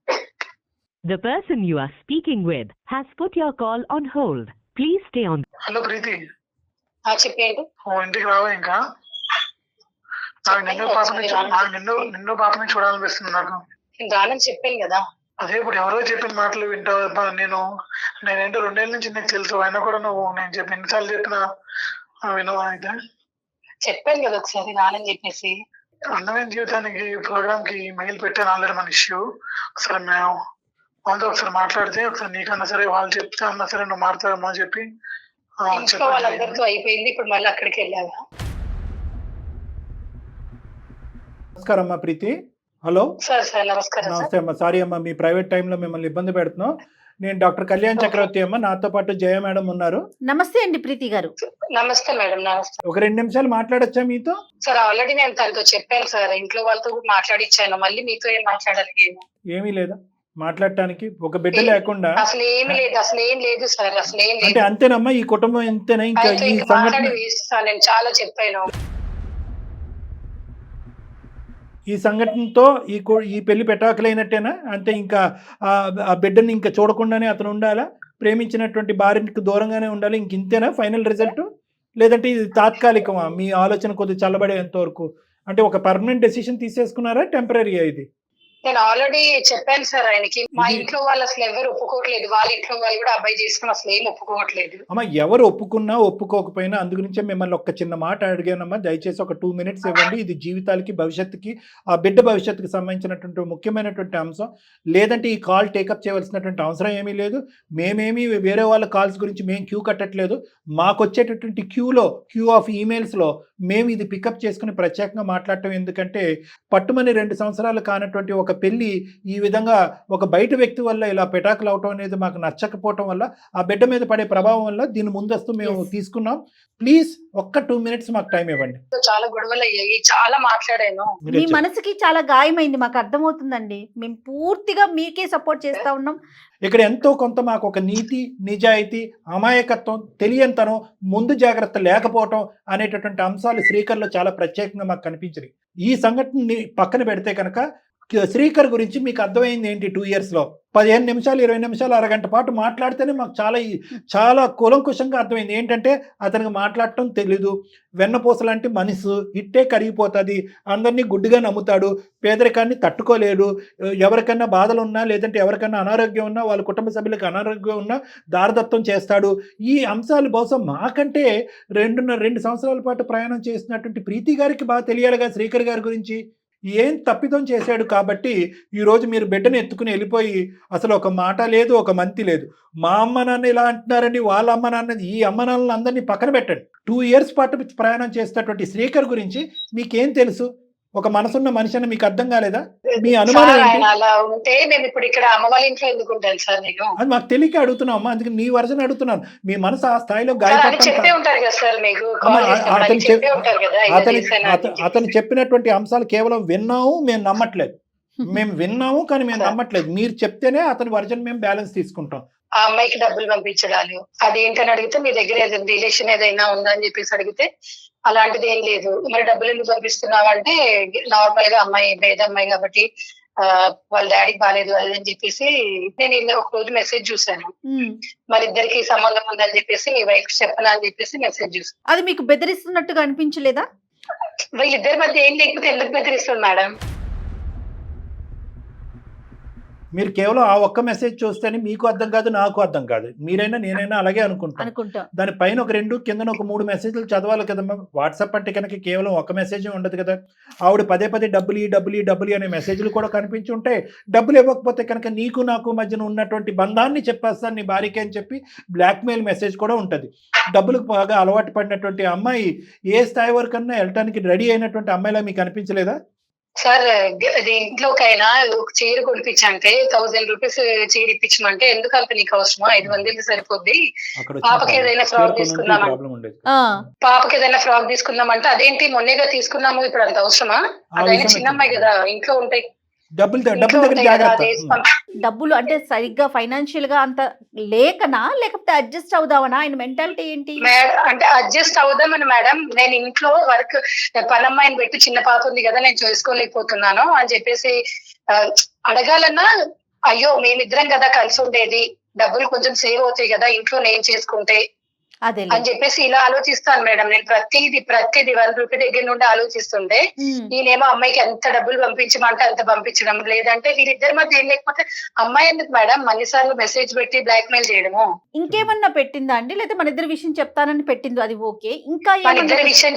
The person you are speaking with has put your call on hold. Please stay on. Hello Preethi. చెప్పండి. ఇంటికి రావా ఇంకా? నిన్ను పాపని చూడాలనిపిస్తుంది నాకు. రానని చెప్పాను కదా. అదే ఇప్పుడు ఎవరో చెప్పిన మాటలు వింటావు. నేనేంటో 2 ఏళ్ళ నుంచి నీకు తెలుసు, అయినా కూడా నువ్వు నేను చెప్పి ఎన్నిసార్లు చెప్పినా వినవా? అయితే చెప్పాను కదా ఒకసారి రానని చెప్పేసి. అందమైన జీవితానికి ప్రోగ్రామ్ కి మెయిల్ పెట్టాను ఆల్రెడీ మన ఇష్యూ. ఒకసారి మేము వాళ్ళతో ఒకసారి మాట్లాడితే, ఒకసారి నీకన్నా సరే వాళ్ళు చెప్తే అన్నా సరే నువ్వు మారుతావేమో అని చెప్పి వాళ్ళందరితో అయిపోయింది. ఇప్పుడు మళ్ళీ అక్కడికి వెళ్ళావా? నమస్కారం అమ్మా ప్రీతి. Hello sir. నమస్కారం. నమస్తే అమ్మా, సారీ అమ్మా మీ ప్రైవేట్ టైంలో మిమ్మల్ని ఇబ్బంది పెడుతున్నాం. నేను డాక్టర్ కళ్యాణ్ చక్రవర్తి అమ్మ, నాతో పాటు జయ మేడం ఉన్నారు. నమస్తే అండి ప్రీతి గారు. నమస్తే మేడం. నమస్తే. ఒక 2 నిమిషాలు మాట్లాడొచ్చా మీతో? సార్ ఆల్రెడీ నేను తనతో చెప్పాను సార్, ఇంట్లో వాళ్ళతో కూడా మాట్లాడిచ్చాను. మళ్ళీ మీతో ఏం మాట్లాడాలి? ఏమీ లేదా మాట్లాడటానికి? ఒక బిడ్డ లేకుండా అసలు ఏమి లేదు, అసలు ఏం లేదు సార్, అసలు ఏం లేదు. అంటే అంతేనమ్మా ఈ కుటుంబం ఎంతేనా? ఇంకా ఈ సంఘటన నేను చాలా చెప్పాను. ఈ సంఘటనతో ఈ పెళ్లి పెటాకులైనట్టేనా? అంటే ఇంకా ఆ బిడ్డని ఇంకా చూడకుండానే అతను ఉండాలా? ప్రేమించినటువంటి భార్యకి దూరంగానే ఉండాలి? ఇంక ఇంతేనా ఫైనల్ రిజల్ట్? లేదంటే ఇది తాత్కాలికమా? మీ ఆలోచన కొద్దిగా చల్లబడేంత వరకు, అంటే ఒక పర్మనెంట్ డెసిషన్ తీసేసుకున్నారా, టెంపరీయా ఇది? నేను ఆల్రెడీ చెప్పాను సార్ ఆయనకి. మా ఇంట్లో వాళ్ళు అసలు ఎవరు ఒప్పుకోవట్లేదు, వాళ్ళ ఇంట్లో వాళ్ళు కూడా అబ్బాయి చేసుకుని అసలు ఏం ఒప్పుకోవట్లేదు. అమ్మా ఎవరు ఒప్పుకున్నా ఒప్పుకోకపోయినా అందుగురించే మిమ్మల్ని ఒక చిన్న మాట అడిగానమ్మా, దయచేసి ఒక 2 minutes ఇవ్వండి. ఇది జీవితాలకి భవిష్యత్తుకి ఆ బిడ్డ భవిష్యత్తుకి సంబంధించినటువంటి ముఖ్యమైనటువంటి అంశం. లేదంటే ఈ కాల్ టేకప్ చేయవలసినటువంటి అవసరం ఏమీ లేదు. మేమేమి వేరే వాళ్ళ కాల్స్ గురించి మేము క్యూ కట్టట్లేదు. మాకు వచ్చేటటువంటి క్యూ ఆఫ్ ఈమెయిల్స్లో మేము ఇది పికప్ చేసుకుని ప్రత్యేకంగా మాట్లాడటం ఎందుకంటే పట్టుమని 2 సంవత్సరాలు కానటువంటి ఒక ఒక పెళ్లి ఈ విధంగా ఒక బయట వ్యక్తి వల్ల ఇలా పెటాకులు అవటం అనేది మాకు నచ్చకపోవటం వల్ల ఆ బిడ్డ మీద పడే ప్రభావం వల్ల దీని ముందస్తు మేము తీసుకున్నాం. ప్లీజ్ ఒక్క 2 minutes మాకు టైం ఇవ్వండి. చాలా గొడవలు అయ్యాయి, చాలా మాట్లాడాను. మీ మనసుకి చాలా గాయమైంది, మాకు అర్థమవుతుందండి. మేము పూర్తిగా మీకే సపోర్ట్ చేస్తా ఉన్నాం. ఇక్కడ ఎంతో కొంత మాకు ఒక నీతి, నిజాయితీ, అమాయకత్వం, తెలియనితనం, ముందు జాగ్రత్త లేకపోవటం అనేటటువంటి అంశాలు శ్రీకర్లో చాలా ప్రత్యేకంగా మాకు కనిపించినాయి. ఈ సంఘటనని పక్కన పెడితే కనుక శ్రీకర్ గురించి మీకు అర్థమైంది ఏంటి? 2 yearsలో 15 నిమిషాలు 20 నిమిషాలు అరగంట పాటు మాట్లాడితేనే మాకు చాలా కూలంకుషంగా అర్థమైంది. ఏంటంటే అతనికి మాట్లాడటం తెలీదు, వెన్నపూస లాంటి మనసు, ఇట్టే కరిగిపోతుంది, అందరినీ గుడ్డిగా నమ్ముతాడు, పేదరికాన్ని తట్టుకోలేడు, ఎవరికైనా బాధలు ఉన్నా లేదంటే ఎవరికైనా అనారోగ్యం ఉన్నా వాళ్ళ కుటుంబ సభ్యులకు అనారోగ్యం ఉన్నా దారదత్తం చేస్తాడు. ఈ అంశాలు బహుశా మాకంటే 2 సంవత్సరాల పాటు ప్రయాణం చేసినటువంటి ప్రీతి గారికి బాగా తెలియాలిగా శ్రీకర్ గారి గురించి. ఏం తప్పిదం చేశాడు కాబట్టి ఈరోజు మీరు బిడ్డను ఎత్తుకుని వెళ్ళిపోయి అసలు ఒక మాట లేదు, ఒక మంతి లేదు. మా అమ్మ నాన్న ఇలా అంటున్నారని, వాళ్ళ అమ్మ నాన్న, ఈ అమ్మ నాన్నలు అందరినీ పక్కన పెట్టండి. 2 years పాటు ప్రయాణం చేసేటటువంటి శ్రీకర్ గురించి మీకేం తెలుసు? ఒక మనసున్న మనిషి అని మీకు అర్థం కాలేదా? మీ అనుమానం ఏంటి? అలా ఉంటే మేము ఇప్పుడు ఇక్కడ అమ్మ వాళ్ళ ఇంట్లో ఎందుకు ఉంటాను సార్? నేను అది మాకు తెలియక అడుగుతున్నాం అమ్మా, అందుకే నీ వర్షన్ అడుగుతున్నాను. మీ మనసు ఆ స్థాయిలో చెప్పే గాయపడటం. ఉంటారు కదా సార్ మీకు అతను చెప్పినటువంటి అంశాలు కేవలం విన్నాము, మేము నమ్మట్లేదు. మేము విన్నాము కానీ మేము నమ్మట్లేదు. మీరు చెప్తేనే అతని వర్జన్ మేము బ్యాలెన్స్ తీసుకుంటాం. ఆ అమ్మాయికి డబ్బులు పంపించడాలు అదేంటని అడిగితే మీ దగ్గర ఏదైనా రిలేషన్ ఏదైనా ఉందా అని చెప్పేసి అడిగితే అలాంటిది ఏం లేదు. మరి డబ్బులు ఎందుకు పంపిస్తున్నావు అంటే నార్మల్ గా అమ్మాయి పేద అమ్మాయి కాబట్టి వాళ్ళ డాడీకి బాగాలేదు అది అని చెప్పేసి నేను ఒక రోజు మెసేజ్ చూసాను. మరి ఇద్దరికి సంబంధం ఉందని చెప్పేసి మీ వైఫ్ చెప్పనా అని చెప్పేసి మెసేజ్ చూసాను. అది మీకు బెదిరిస్తున్నట్టుగా అనిపించలేదా? వీళ్ళిద్దరి మధ్య ఏం లేకపోతే ఎందుకు బెదిరిస్తుంది మేడం? మీరు కేవలం ఆ ఒక్క మెసేజ్ చూస్తేనే మీకు అర్థం కాదు, నాకు అర్థం కాదు. మీరైనా నేనైనా అలాగే అనుకుంటాం. దానిపైన ఒక 2 కింద ఒక 3 మెసేజ్లు చదవాలి కదమ్మా. వాట్సాప్ అంటే కనుక కేవలం ఒక మెసేజ్ ఉండదు కదా. ఆవిడ పదే డబ్బులు అనే మెసేజ్లు కూడా కనిపించి ఉంటాయి. డబ్బులు ఇవ్వకపోతే కనుక నీకు నాకు మధ్యన ఉన్నటువంటి బంధాన్ని చెప్పేస్తాను నీ భార్యకి అని చెప్పి బ్లాక్మెయిల్ మెసేజ్ కూడా ఉంటుంది. డబ్బులకు బాగా అలవాటు పడినటువంటి అమ్మాయి ఏ స్థాయి వరకన్నా వెళ్ళటానికి రెడీ అయినటువంటి అమ్మాయిలా మీకు అనిపించలేదా? సార్ ఇంట్లోకైనా ఒక చీర కొనిపించంటే 1000 రూపీస్ చీర ఇప్పించమంటే ఎందుకు అంత నీకు అవసరమా? 500 సరిపోద్ది. పాపకి ఏదైనా ఫ్రాక్ తీసుకుందామంటే అదేంటి మొన్నేగా తీసుకున్నాము ఇప్పుడు అంత అవసరమా? అదైనా చిన్న అమ్మాయి కదా, ఇంట్లో ఉంటాయి డబ్బులు అంటే సరిగ్గా ఫైనాన్షియల్ గా అంత లేకనా లేకపోతే అడ్జస్ట్ అవుదామనా? ఆయన మెంటాలిటీ ఏంటి? అంటే అడ్జస్ట్ అవుదామని మేడం, నేను ఇంట్లో వర్క్ పనమ్మాయిని పెట్టి చిన్న పాప ఉంది కదా నేను చేసుకోలేకపోతున్నాను అని చెప్పేసి అడగాలన్నా అయ్యో మేమిద్దరం కదా కలిసి ఉండేది, డబ్బులు కొంచెం సేవ్ అవుతాయి కదా ఇంట్లో నేను చేసుకుంటే అని చెప్పేసి ఇలా ఆలోచిస్తాను మేడం. నేను ప్రతిది 1 రూపీ దగ్గర నుండి ఆలోచిస్తుంటే నేనేమో అమ్మాయికి ఎంత డబ్బులు పంపించమంటే అంత పంపించడం లేదంటే వీరిద్దరి మధ్య ఏం లేకపోతే అమ్మాయి ఎందుకు మేడం మన్నిసార్లు మెసేజ్ పెట్టి బ్లాక్ మెయిల్ చేయడము? ఇంకేమన్నా పెట్టిందా అండి? లేదా మన ఇద్దరి విషయం చెప్తానని పెట్టింది, అది ఓకే. ఇంకా మన ఇద్దరి విషయం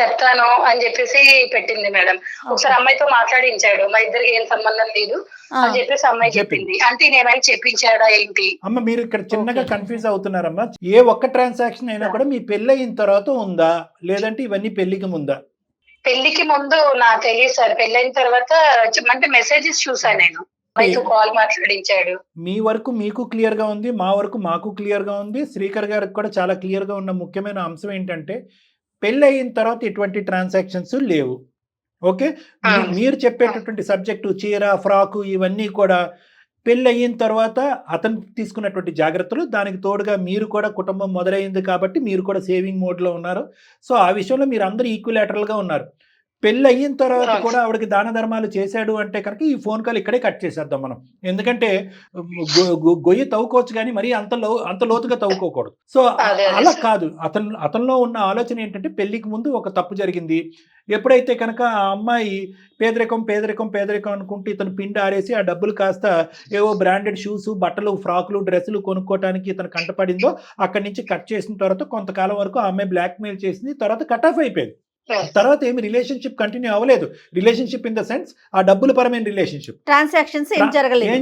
చెప్తాను అని చెప్పేసి పెట్టింది మేడం. ఒకసారి అమ్మాయితో మాట్లాడించాడు, మా ఇద్దరికి ఏం సంబంధం లేదు అని చెప్పేసి అమ్మాయి చెప్పింది. అంటే నేనేమైనా చెప్పించాడా ఏంటి? అమ్మ మీరు ఇక్కడ చిన్నగా కన్ఫ్యూజ్ అవుతున్నారమ్మా. ఏ ఒక్క ట్రాన్సాక్షన్ అయినా కూడా మీ పెళ్లి అయిన తర్వాత ఉందా లేదంటే ఇవన్నీ పెళ్లికి ముందా? పెళ్లికి ముందు నాకు తెలియదు సార్. పెళ్ళైన తర్వాత అంటే మెసేజెస్ చూసాను నేను, కాల్ మాట్లాడించాడు. మీ వరకు మీకు క్లియర్ గా ఉంది, మా వరకు మాకు క్లియర్ గా ఉంది, శ్రీకర్ గారికి కూడా చాలా క్లియర్ గా ఉన్న ముఖ్యమైన అంశం ఏంటంటే పెళ్లి అయిన తర్వాత ఎటువంటి ట్రాన్సాక్షన్స్ లేవు. ఓకే, మీరు చెప్పేటటువంటి సబ్జెక్టు చీర ఫ్రాకు ఇవన్నీ కూడా పెళ్ళి అయిన తర్వాత అతను తీసుకున్నటువంటి జాగ్రత్తలు, దానికి తోడుగా మీరు కూడా కుటుంబం మొదలైంది కాబట్టి మీరు కూడా సేవింగ్ మోడ్లో ఉన్నారు. సో ఆ విషయంలో మీరు అందరూ ఈక్విలేటరల్గా ఉన్నారు. పెళ్ళి అయిన తర్వాత కూడా ఆవిడకి దాన ధర్మాలు చేశాడు అంటే కనుక ఈ ఫోన్ కాల్ ఇక్కడే కట్ చేసేద్దాం మనం. ఎందుకంటే గొయ్యి తవ్వుకోవచ్చు కానీ మరీ అంత లోతుగా తవ్వుకోకూడదు. సో అలా కాదు, అతనిలో ఉన్న ఆలోచన ఏంటంటే పెళ్లికి ముందు ఒక తప్పు జరిగింది. ఎప్పుడైతే కనుక ఆ అమ్మాయి పేదరికం అనుకుంటూ ఇతను పిండి ఆరేసి ఆ డబ్బులు కాస్త ఏవో బ్రాండెడ్ షూస్, బట్టలు, ఫ్రాకులు, డ్రెస్సులు కొనుక్కోవడానికి ఇతను కంటపడిందో అక్కడి నుంచి కట్ చేసిన తర్వాత కొంతకాలం వరకు ఆ అమ్మాయి బ్లాక్మెయిల్ చేసింది, తర్వాత కట్ ఆఫ్ అయిపోయింది. తర్వాత ఏమి రిలేషన్షిప్ కంటిన్యూ అవ్వలేదు. రిలేషన్షిప్ ఇన్ ద సెన్స్ ఆ డబ్బుల పరమైన రిలేషన్షిప్, ట్రాన్సాక్షన్స్ ఏం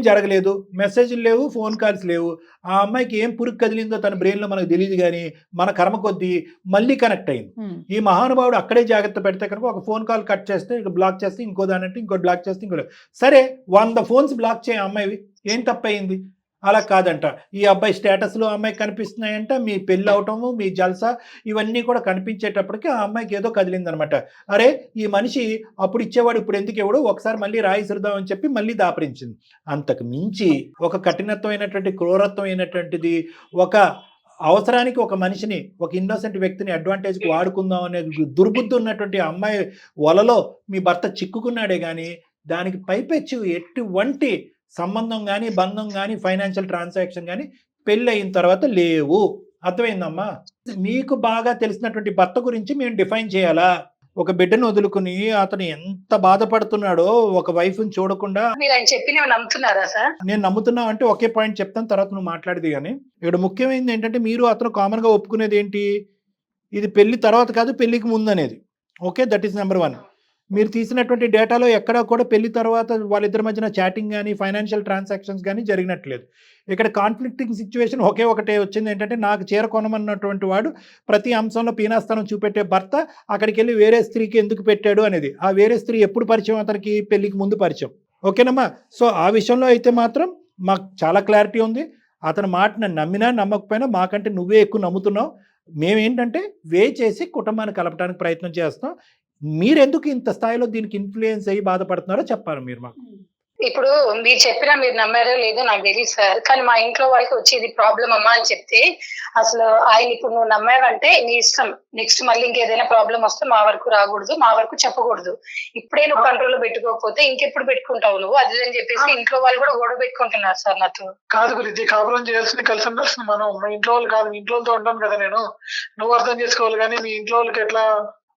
జరగలేదు, మెసేజ్లు లేవు, ఫోన్ కాల్స్ లేవు. ఆ అమ్మాయికి ఏం పురుగు కదిలిందో తన బ్రెయిన్ లో మనకు తెలియదు, కానీ మన కర్మ కొద్దీ మళ్ళీ కనెక్ట్ అయింది. ఈ మహానుభావుడు అక్కడే జాగ్రత్త పెడితే కనుక ఒక ఫోన్ కాల్ కట్ చేస్తే బ్లాక్ చేస్తే ఇంకో దాని అంటే ఇంకోటి బ్లాక్ చేస్తే ఇంకోటి, సరే 100 ఫోన్స్ బ్లాక్ చేయ అమ్మాయివి, ఏం తప్పయింది? అలా కాదంట. ఈ అబ్బాయి స్టేటస్లో అమ్మాయికి కనిపిస్తున్నాయంట, మీ పెళ్ళి అవటము, మీ జల్సా ఇవన్నీ కూడా కనిపించేటప్పటికి ఆ అమ్మాయికి ఏదో కదిలిందనమాట. అరే ఈ మనిషి అప్పుడు ఇచ్చేవాడు ఇప్పుడు ఎందుకు ఇవ్వడు, ఒకసారి మళ్ళీ రాయి సిరుదామని చెప్పి మళ్ళీ దాపరించింది. అంతకు మించి ఒక కఠినత్వమైనటువంటి క్రూరత్వమైనటువంటిది, ఒక అవసరానికి ఒక మనిషిని, ఒక ఇన్నోసెంట్ వ్యక్తిని అడ్వాంటేజ్కి వాడుకుందాం అనే దుర్బుద్ధి ఉన్నటువంటి అమ్మాయి వలలో మీ భర్త చిక్కుకున్నాడే కానీ దానికి పైపెచ్చు ఎటువంటి సంబంధం కానీ బంధం కానీ ఫైనాన్షియల్ ట్రాన్సాక్షన్ కానీ పెళ్ళి అయిన తర్వాత లేవు. అర్థమైందమ్మా? మీకు బాగా తెలిసినటువంటి భర్త గురించి మేము డిఫైన్ చేయాలా? ఒక బిడ్డను వదులుకుని అతను ఎంత బాధపడుతున్నాడో ఒక వైఫ్ని చూడకుండా. మీరు ఆయన చెప్పి నమ్ముతున్నారా సార్? నేను నమ్ముతున్నా అంటే ఒకే పాయింట్ చెప్తాను, తర్వాత నువ్వు మాట్లాడేది. కానీ ఇక్కడ ముఖ్యమైనది ఏంటంటే మీరు అతను కామన్గా ఒప్పుకునేది ఏంటి, ఇది పెళ్లి తర్వాత కాదు పెళ్లికి ముందు అనేది. Okay, that is number 1. మీరు తీసినటువంటి డేటాలో ఎక్కడా కూడా పెళ్లి తర్వాత వాళ్ళిద్దరి మధ్యన చాటింగ్ కానీ ఫైనాన్షియల్ ట్రాన్సాక్షన్స్ కానీ జరిగినట్లేదు. ఇక్కడ కాన్ఫ్లిక్టింగ్ సిచ్యువేషన్ ఒకటే వచ్చింది ఏంటంటే, నాకు చీర కొనమన్నటువంటి వాడు ప్రతి అంశంలో పీనాస్థానం చూపెట్టే భర్త అక్కడికి వెళ్ళి వేరే స్త్రీకి ఎందుకు పెట్టాడు అనేది. ఆ వేరే స్త్రీ ఎప్పుడు పరిచయం అతనికి? పెళ్లికి ముందు పరిచయం. ఓకేనమ్మా? సో ఆ విషయంలో అయితే మాత్రం మాకు చాలా క్లారిటీ ఉంది. అతని మాటను నమ్మినా నమ్మకపోయినా మాకంటే నువ్వే ఎక్కువ నమ్ముతున్నావు. మేమేంటంటే వే చేసి కుటుంబాన్ని కలపడానికి ప్రయత్నం చేస్తాం. మీరెందుకు ఇంత స్థాయిలో దీనికి ఇన్ఫ్లుయెన్స్ అయ్యి బాధపడుతున్నారో చెప్పాలి మీరు మాకు. ఇప్పుడు మీరు చెప్పినా మీరు నమ్మారో లేదో నాకు తెలియదు సార్, కానీ మా ఇంట్లో వాళ్ళకి వచ్చేది ప్రాబ్లం అమ్మా అని చెప్తే, అసలు ఆయన ఇప్పుడు నువ్వు నమ్మావంటే నీ ఇష్టం, నెక్స్ట్ మళ్ళీ ఇంకేదైనా ప్రాబ్లం వస్తే మా వరకు రాకూడదు, మా వరకు చెప్పకూడదు, ఇప్పుడే నువ్వు కంట్రోల్ పెట్టుకోకపోతే ఇంకెప్పుడు పెట్టుకుంటావు నువ్వు అది అని చెప్పేసి ఇంట్లో వాళ్ళు కూడా గొడవ పెట్టుకుంటున్నారు సార్ నాతో. కాదు గురించి కాపురం చేయాల్సింది కలిసి ఉండాల్సింది మనం, మా ఇంట్లో వాళ్ళు కాదు, మీ ఇంట్లో వాళ్ళతో ఉంటాను కదా నేను, నువ్వు అర్థం చేసుకోవాలి కానీ మీ ఇంట్లో వాళ్ళకి ఎట్లా?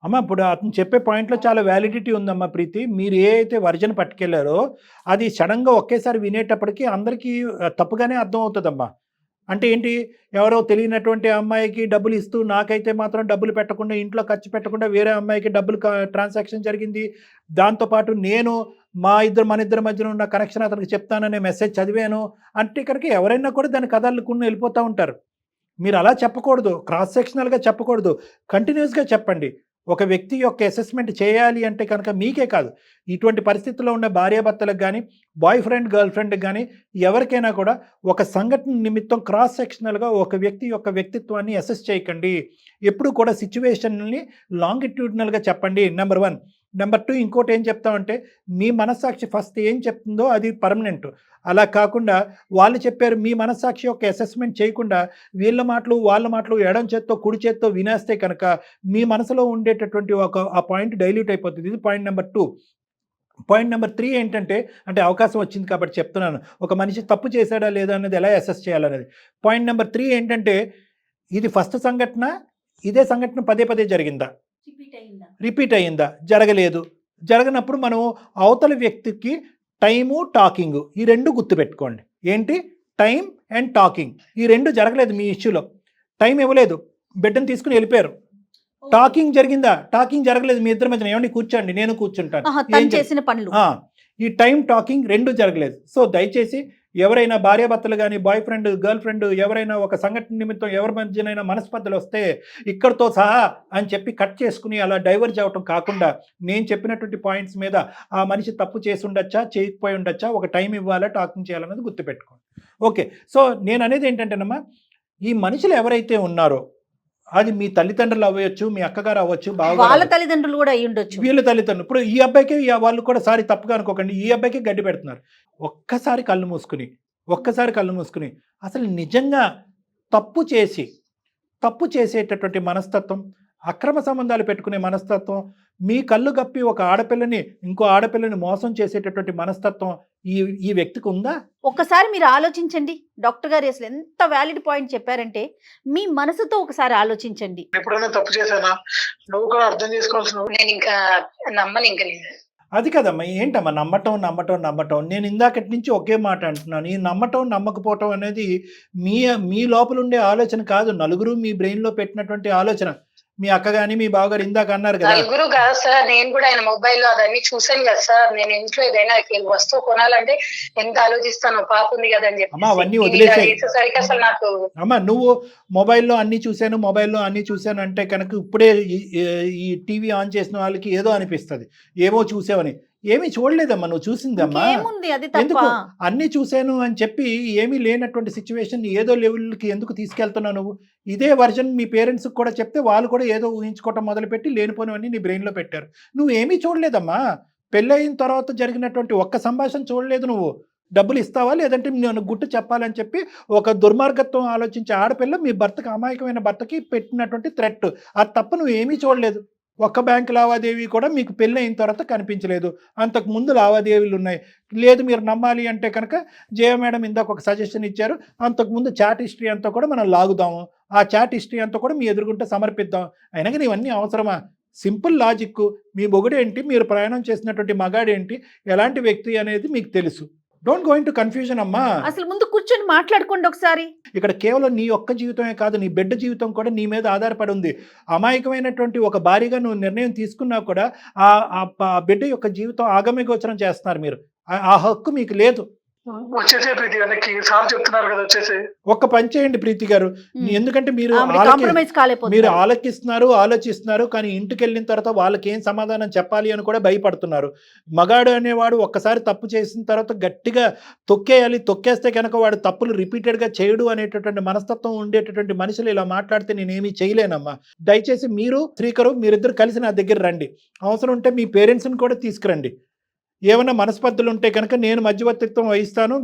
అమ్మ ఇప్పుడు అతను చెప్పే పాయింట్లో చాలా వ్యాలిడిటీ ఉందమ్మా ప్రీతి. మీరు ఏ అయితే వర్జన్ పట్టుకెళ్లారో అది సడన్గా ఒకేసారి వినేటప్పటికీ అందరికీ తప్పుగానే అర్థం అవుతుందమ్మా. అంటే ఏంటి, ఎవరో తెలియనటువంటి అమ్మాయికి డబ్బులు ఇస్తూ నాకైతే మాత్రం డబ్బులు పెట్టకుండా ఇంట్లో ఖర్చు పెట్టకుండా వేరే అమ్మాయికి డబ్బులు ట్రాన్సాక్షన్ జరిగింది, దాంతోపాటు నేను మన ఇద్దరి మధ్యన ఉన్న కనెక్షన్ అతనికి చెప్తాననే మెసేజ్ చదివాను అంటే కనుక ఎవరైనా కూడా దాని కథలుకుని వెళ్ళిపోతూ ఉంటారు. మీరు అలా చెప్పకూడదు, క్రాస్ సెక్షనల్గా చెప్పకూడదు, కంటిన్యూస్గా చెప్పండి. ఒక వ్యక్తి యొక్క అసెస్మెంట్ చేయాలి అంటే కనుక మీకే కాదు, ఇటువంటి పరిస్థితుల్లో ఉన్న భార్యాభర్తలకు కానీ బాయ్ ఫ్రెండ్ గర్ల్ ఫ్రెండ్కి కానీ ఎవరికైనా కూడా ఒక సంఘటన నిమిత్తం క్రాస్ సెక్షనల్గా ఒక వ్యక్తి యొక్క వ్యక్తిత్వాన్ని అసెస్ చేయకండి. ఎప్పుడు కూడా సిచ్యువేషన్ని లాంగిట్యూడినల్గా చెప్పండి, నెంబర్ 1. నెంబర్ 2, ఇంకోటి ఏం చెప్తామంటే మీ మనస్సాక్షి ఫస్ట్ ఏం చెప్తుందో అది పర్మనెంట్. అలా కాకుండా వాళ్ళు చెప్పారు మీ మనస్సాక్షి యొక్క అసెస్మెంట్ చేయకుండా వీళ్ళ మాటలు వాళ్ళ మాటలు ఎడం చేత్తో కుడి చేత్తో వినేస్తే కనుక మీ మనసులో ఉండేటటువంటి ఆ పాయింట్ డైల్యూట్ అయిపోతుంది. ఇది పాయింట్ నెంబర్ 2. పాయింట్ నెంబర్ 3 ఏంటంటే, అంటే అవకాశం వచ్చింది కాబట్టి చెప్తున్నాను, ఒక మనిషి తప్పు చేశాడా లేదా అనేది ఎలా అసెస్ చేయాలనేది. పాయింట్ నెంబర్ 3 ఏంటంటే, ఇది ఫస్ట్ సంఘటన, ఇదే సంఘటన పదే పదే జరిగిందా, రిపీట్ అయ్యిందా? జరగలేదు. జరగనప్పుడు మనం అవతల వ్యక్తికి టైము టాకింగ్ ఈ 2 గుర్తుపెట్టుకోండి. ఏంటి, టైం అండ్ టాకింగ్ ఈ 2 జరగలేదు మీ ఇష్యూలో. టైం ఇవ్వలేదు, బిడ్డను తీసుకుని వెళ్ళిపోయారు. టాకింగ్ జరిగిందా? టాకింగ్ జరగలేదు మీ ఇద్దరి మధ్యన, ఏమండి కూర్చోండి నేను కూర్చుంటాను. ఈ టైం టాకింగ్ 2 జరగలేదు. సో దయచేసి ఎవరైనా భార్యాభర్తలు కానీ బాయ్ ఫ్రెండ్ గర్ల్ ఫ్రెండ్ ఎవరైనా ఒక సంఘటన నిమిత్తం ఎవరి మధ్యనైనా మనస్పర్ధలు వస్తే ఇక్కడితో సహా అని చెప్పి కట్ చేసుకుని అలా డైవర్జ్ అవ్వటం కాకుండా నేను చెప్పినటువంటి పాయింట్స్ మీద ఆ మనిషి తప్పు చేసి ఉండొచ్చా చేయకపోయి ఉండొచ్చా, ఒక టైం ఇవ్వాలా టాకింగ్ చేయాలన్నది గుర్తుపెట్టుకోండి. ఓకే, సో నేను అనేది ఏంటంటేనమ్మా, ఈ మనుషులు ఎవరైతే ఉన్నారో అది మీ తల్లిదండ్రులు అవ్వచ్చు, మీ అక్కగారు అవ్వచ్చు, వాళ్ళ తల్లిదండ్రులు కూడా అయ్యి ఉండొచ్చు, వీళ్ళ తల్లిదండ్రులు. ఇప్పుడు ఈ అబ్బాయికి వాళ్ళు కూడా సారీ తప్పుగా అనుకోకండి, ఈ అబ్బాయికి గడ్డి పెడుతున్నారు. ఒక్కసారి కళ్ళు మూసుకుని అసలు నిజంగా తప్పు చేసేటటువంటి మనస్తత్వం, అక్రమ సంబంధాలు పెట్టుకునే మనస్తత్వం, మీ కళ్ళు గప్పి ఒక ఆడపిల్లని ఇంకో ఆడపిల్లని మోసం చేసేటటువంటి మనస్తత్వం ఈ వ్యక్తికి ఉందా? ఒక్కసారి మీరు ఆలోచించండి డాక్టర్ గారు, అసలు ఎంత వ్యాలిడ్ పాయింట్ చెప్పారంటే మీ మనసుతో ఒకసారి ఆలోచించండి. ఎప్పుడైనా తప్పు చేశానా, నువ్వు కూడా అర్థం చేసుకోవాల్సిన. నేను ఇంకా నమ్మను, ఇంకా అది కదమ్మా, ఏంటమ్మా నమ్మటం. నేను ఇందాకటి నుంచి ఒకే మాట అంటున్నాను, ఈ నమ్మటం నమ్మకపోవటం అనేది మీ లోపల ఉండే ఆలోచన కాదు, నలుగురు మీ బ్రెయిన్లో పెట్టినటువంటి ఆలోచన. మీ అక్క గాని మీ బావగారు ఇందాక అన్నారు కదా. నలుగురు కదా సార్, నేను కూడా ఆయన మొబైల్ లో అదన్నీ చూసాను కదా సార్. నేను ఇంట్లో ఏదైనా వస్తువు కొనాలంటే ఎంత ఆలోచిస్తాను, పాప ఉంది కదా అని అమ్మా అవన్నీ చెప్పి వదిలేసాయి చేసేసరికి అసలు నాకు అమ్మా. నువ్వు మొబైల్లో అన్ని చూశాను అంటే కనుక ఇప్పుడే ఈ టీవీ ఆన్ చేసిన వాళ్ళకి ఏదో అనిపిస్తుంది, ఏమో చూసావని. ఏమీ చూడలేదమ్మా, నువ్వు చూసిందమ్మా. ఏముంది అది ఎందుకు తప్ప? అన్ని చూశాను అని చెప్పి ఏమీ లేనటువంటి సిచ్యువేషన్ ఏదో లెవెల్కి ఎందుకు తీసుకెళ్తున్నావు నువ్వు? ఇదే వర్జన్ మీ పేరెంట్స్కి కూడా చెప్తే వాళ్ళు కూడా ఏదో ఊహించుకోవటం మొదలుపెట్టి లేనిపోనివన్నీ నీ బ్రెయిన్లో పెట్టారు. నువ్వు ఏమీ చూడలేదమ్మా. పెళ్ళయిన తర్వాత జరిగినటువంటి ఒక్క సంభాషణ చూడలేదు నువ్వు. డబ్బులు ఇస్తావా లేదంటే నేను గుట్టు చెప్పాలని చెప్పి ఒక దుర్మార్గత్వం ఆలోచించే ఆడపిల్ల మీ భర్తకి, అమాయకమైన భర్తకి పెట్టినటువంటి థ్రెట్, అది తప్ప నువ్వు ఏమీ చూడలేదు. ఒక్క బ్యాంక్ లావాదేవీ కూడా మీకు పెళ్ళి అయిన తర్వాత కనిపించలేదు, అంతకు ముందు లావాదేవీలు ఉన్నాయి. లేదు మీరు నమ్మాలి అంటే కనుక జయ మేడం ఇందాక ఒక సజెషన్ ఇచ్చారు, అంతకుముందు చాట్ హిస్టరీ అంతా కూడా మనం లాగుదాము, ఆ చాట్ హిస్టరీ అంతా కూడా మీ ఎదురుగుంటే సమర్పిద్దాం. అయినా కానీ ఇవన్నీ అవసరమా? Simple logic. మీ మొగుడేంటి, మీరు ప్రయాణం చేసినటువంటి మగాడేంటి, ఎలాంటి వ్యక్తి అనేది మీకు తెలుసు. డోంట్ గో ఇంటూ కన్ఫ్యూజన్ అమ్మా. అసలు ముందు కూర్చొని మాట్లాడుకోండి ఒకసారి. ఇక్కడ కేవలం నీ ఒక్క జీవితమే కాదు, నీ బిడ్డ జీవితం కూడా నీ మీద ఆధారపడి ఉంది. అమాయకమైనటువంటి ఒక భార్యగా నువ్వు నిర్ణయం తీసుకున్నా కూడా ఆ బిడ్డ యొక్క జీవితం ఆగమ్యగోచరం చేస్తున్నారు మీరు. ఆ హక్కు మీకు లేదు. వచ్చేసే ప్రీతి గారికి సార్ చెప్తున్నారు కదా, వచ్చేసి ఒక్క పని చేయండి ప్రీతి గారు, ఎందుకంటే మీరు ఆలోచిస్తున్నారు కానీ ఇంటికి వెళ్ళిన తర్వాత వాళ్ళకి ఏం సమాధానం చెప్పాలి అని కూడా భయపడుతున్నారు. మగాడు అనేవాడు ఒక్కసారి తప్పు చేసిన తర్వాత గట్టిగా తొక్కేయాలి, తొక్కేస్తే కనుక వాడు తప్పులు రిపీటెడ్గా చేయడు అనేటటువంటి మనస్తత్వం ఉండేటటువంటి మనుషులు ఇలా మాట్లాడితే నేనేమీ చేయలేనమ్మా. దయచేసి మీరు శ్రీకరు మీరిద్దరు కలిసి నా దగ్గర రండి. అవసరం ఉంటే మీ పేరెంట్స్ని కూడా తీసుకురండి. ఏమైనా మనస్పర్ధలు ఉంటే కనుక నేను మధ్యవర్తిత్వం వహిస్తాను,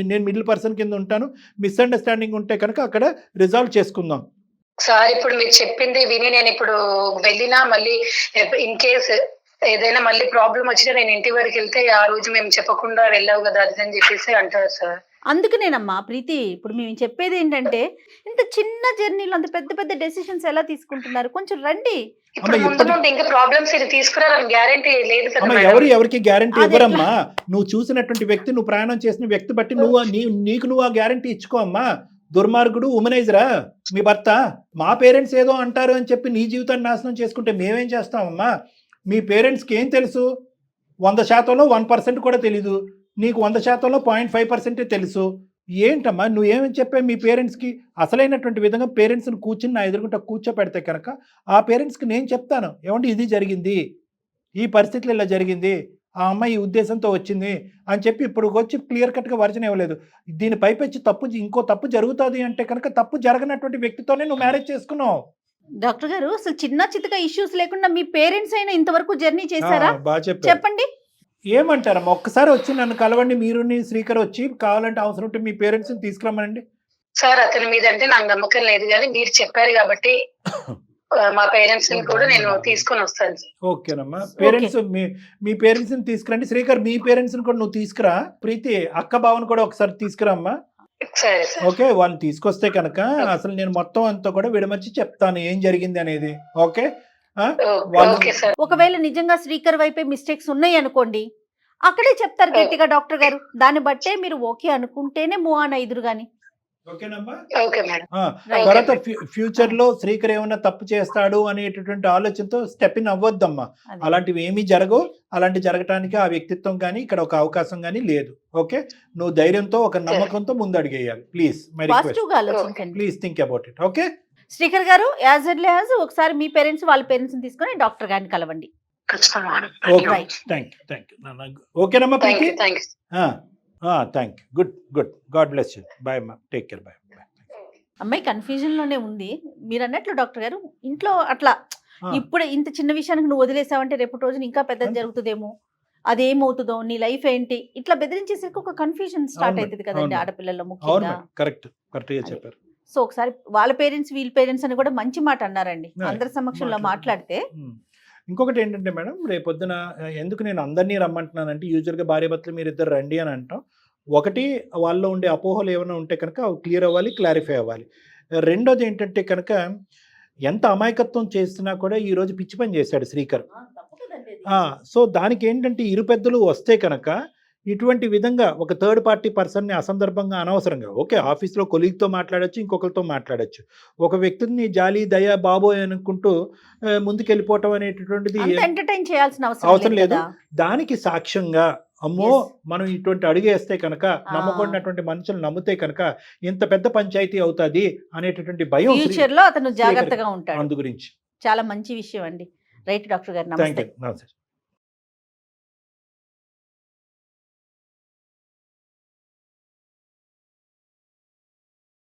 నేను మిడిల్ పర్సన్ కింద ఉంటాను. మిస్అండర్స్టాండింగ్ ఉంటే కనుక అక్కడ రిజాల్వ్ చేసుకుందాం. సార్ ఇప్పుడు మీరు చెప్పింది విని నేను ఇప్పుడు వెళ్ళినా మళ్ళీ ఇన్ కేస్ ఏదైనా మళ్ళీ ప్రాబ్లం వచ్చినా నేను ఇంటి వరకు వెళ్తే ఆ రోజు మేము చెప్పకుండా వెళ్ళావు కదా అది అని చెప్పేసి అంటారు సార్. అందుకనేనమ్మా ప్రీతి, ఇప్పుడు మేము చెప్పేది ఏంటంటే ఇంత చిన్న జర్నీలో అంత పెద్ద పెద్ద డెసిషన్స్ ఎలా తీసుకుంటున్నారు, కొంచెం రండి. ఇప్పుడు ముందు నుండి ఇంకా ప్రాబ్లమ్స్ ఇది తీసుకురాలని గ్యారంటీ లేదు కదా. ఎవరికి గ్యారంటీ ఇవ్వరమ్మా. నువ్వు చూసినటువంటి వ్యక్తి, నువ్వు ప్రయాణం చేసిన వ్యక్తి బట్టి నీకు నువ్వు ఆ గ్యారంటీ ఇచ్చుకో అమ్మా. దుర్మార్గుడు ఉమనైజరా మీ భర్త. మా పేరెంట్స్ ఏదో అంటారు అని చెప్పి నీ జీవితాన్ని నాశనం చేసుకుంటే మేమేం చేస్తామమ్మా? మీ పేరెంట్స్కి ఏం తెలుసు? 100%లో 1% కూడా తెలీదు. నీకు 100%లో 0.5% తెలుసు. ఏంటమ్మా నువ్వేమని చెప్పావు మీ పేరెంట్స్కి? అసలైనటువంటి విధంగా పేరెంట్స్ని కూర్చుని నా ఎదురుకుంటా కూర్చోపెడితే కనుక ఆ పేరెంట్స్కి నేను చెప్తాను, ఏమంటే ఇది జరిగింది, ఈ పరిస్థితులు ఇలా జరిగింది, ఆ అమ్మాయి ఈ ఉద్దేశంతో వచ్చింది అని చెప్పి ఇప్పుడు వచ్చి క్లియర్ కట్గా వర్జన్ ఇవ్వలేదు. దీని పైపెచ్చి ఇంకో తప్పు జరుగుతుంది అంటే కనుక తప్పు జరగనటువంటి వ్యక్తితోనే నువ్వు మ్యారేజ్ చేసుకున్నావు. డాక్టర్ గారు అసలు చిన్న చితక ఇష్యూస్ లేకుండా మీ పేరెంట్స్ అయినా ఇంతవరకు జర్నీ చేశారా? బాగా చెప్పండి. ఏమంటారమ్మా, ఒక్కసారి వచ్చి నన్ను కలవండి, మీరు శ్రీకర్ వచ్చి కావాలంటే అవసరం ఉంటే మీ పేరెంట్స్ని తీసుకురమ్మనండి. సార్ అతని మీద అంటే నాకు నమ్మకం లేదు కానీ మీరు చెప్పారు కాబట్టి మా పేరెంట్స్ ని కూడా నేను తీసుకొని వస్తాను. ఓకేనమ్మా, పేరెంట్స్ మీ పేరెంట్స్ ని తీసుకురండి. శ్రీకర్ మీ పేరెంట్స్ ని కూడా నువ్వు తీసుకురా. ప్రీతి అక్క బావని కూడా ఒకసారి తీసుకురామ్మా. ఓకే, వాళ్ళని తీసుకొస్తే కనుక అసలు నేను మొత్తం అంతా కూడా విడమర్చి చెప్తాను ఏం జరిగింది అనేది. ఓకే, ఒకవేళ నిజంగా శ్రీకర్ వైపే మిస్టేక్స్ ఉన్నాయి అనుకోండి, అక్కడే చెప్తారు గట్టిగా డాక్టర్ గారు. దాన్ని బట్టే మీరు ఓకే అనుకుంటేనే మూవ్ ఆన్ అయ్యిదురు గాని. తర్వాత ఫ్యూచర్ లో శ్రీకర్ ఏమైనా తప్పు చేస్తాడు అనేటటువంటి ఆలోచనతో స్టెప్ ఇన్ అవ్వద్దమ్మా. అలాంటివి ఏమీ జరగవు. అలాంటి జరగటానికి ఆ వ్యక్తిత్వం కానీ ఇక్కడ ఒక అవకాశం కానీ లేదు. ఓకే, నువ్వు ధైర్యంతో ఒక నమ్మకంతో ముందు అడిగేయాలి. Please my request, please think about it. Okay Srikar garu, as early as ఒకసారి మీ పేరెంట్స్ వాళ్ళ పేరెంట్స్ తీసుకొని డాక్టర్ గారిని కలవండి. ఓకేనమ్మా Preethi, thank you. Good, god bless you. Bye అమ్మా, టేక్ కేర్. బాయ్. అమ్మాయి కన్ఫ్యూజన్ లోనే ఉంది. మీరు అన్నట్లు డాక్టర్ గారు ఇంట్లో అట్లా ఇప్పుడే ఇంత చిన్న విషయానికి నువ్వు వదిలేసావంటే రేపు రోజున ఇంకా పెద్దది జరుగుతుందేమో, అదేమవుతుందో, నీ లైఫ్ ఏంటి, ఇట్లా బెదిరించేసరికి ఒక కన్ఫ్యూజన్ స్టార్ట్ అవుతుంది కదండి ఆడపిల్లల్లో ముఖ్యంగా. కరెక్ట్ గా చెప్పారు. సో ఒకసారి వాళ్ళ పేరెంట్స్ వీళ్ళ పేరెంట్స్ అని కూడా మంచి మాట అన్నారండి అందరి సమక్షంలో మాట్లాడితే. ఇంకొకటి ఏంటంటే మేడం, రేపొద్దున ఎందుకు నేను అందరినీ రమ్మంటున్నానంటే, యూజువల్గా భార్యాభర్తలు మీరు ఇద్దరు రండి అని అంటాం. ఒకటి, వాళ్ళలో ఉండే అపోహలు ఏమైనా ఉంటే కనుక అవి క్లియర్ అవ్వాలి, క్లారిఫై అవ్వాలి. రెండోది ఏంటంటే కనుక ఎంత అమాయకత్వం చేసినా కూడా ఈరోజు పిచ్చి పని చేశాడు శ్రీకర్. సో దానికి ఏంటంటే ఇరు పెద్దలు వస్తే కనుక ఇటువంటి విధంగా ఒక థర్డ్ పార్టీ పర్సన్ని అసందర్భంగా అనవసరంగా ఓకే ఆఫీస్లో కొలీగ్తో మాట్లాడొచ్చు, ఇంకొకరితో మాట్లాడొచ్చు. ఒక వ్యక్తిని జాలి దయ బాబోయ్ అనుకుంటూ ముందుకెళ్ళిపోవటం అనేటటువంటిది ఎంటర్టైన్ చేయాల్సిన అవసరం లేదు. దానికి సాక్ష్యంగా అమ్మో మనం ఇటువంటి అడుగేస్తే కనుక నమ్మకూడనటువంటి మనుషులు నమ్మితే కనుక ఇంత పెద్ద పంచాయతీ అవుతుంది అనేటటువంటి భయం ఫ్యూచర్ లో అతను జాగ్రత్తగా ఉంటాడు. అందు గురించి చాలా మంచి విషయం అండి. రైట్ డాక్టర్ గారు, థ్యాంక్ నమస్తే. యూ. నమస్తే.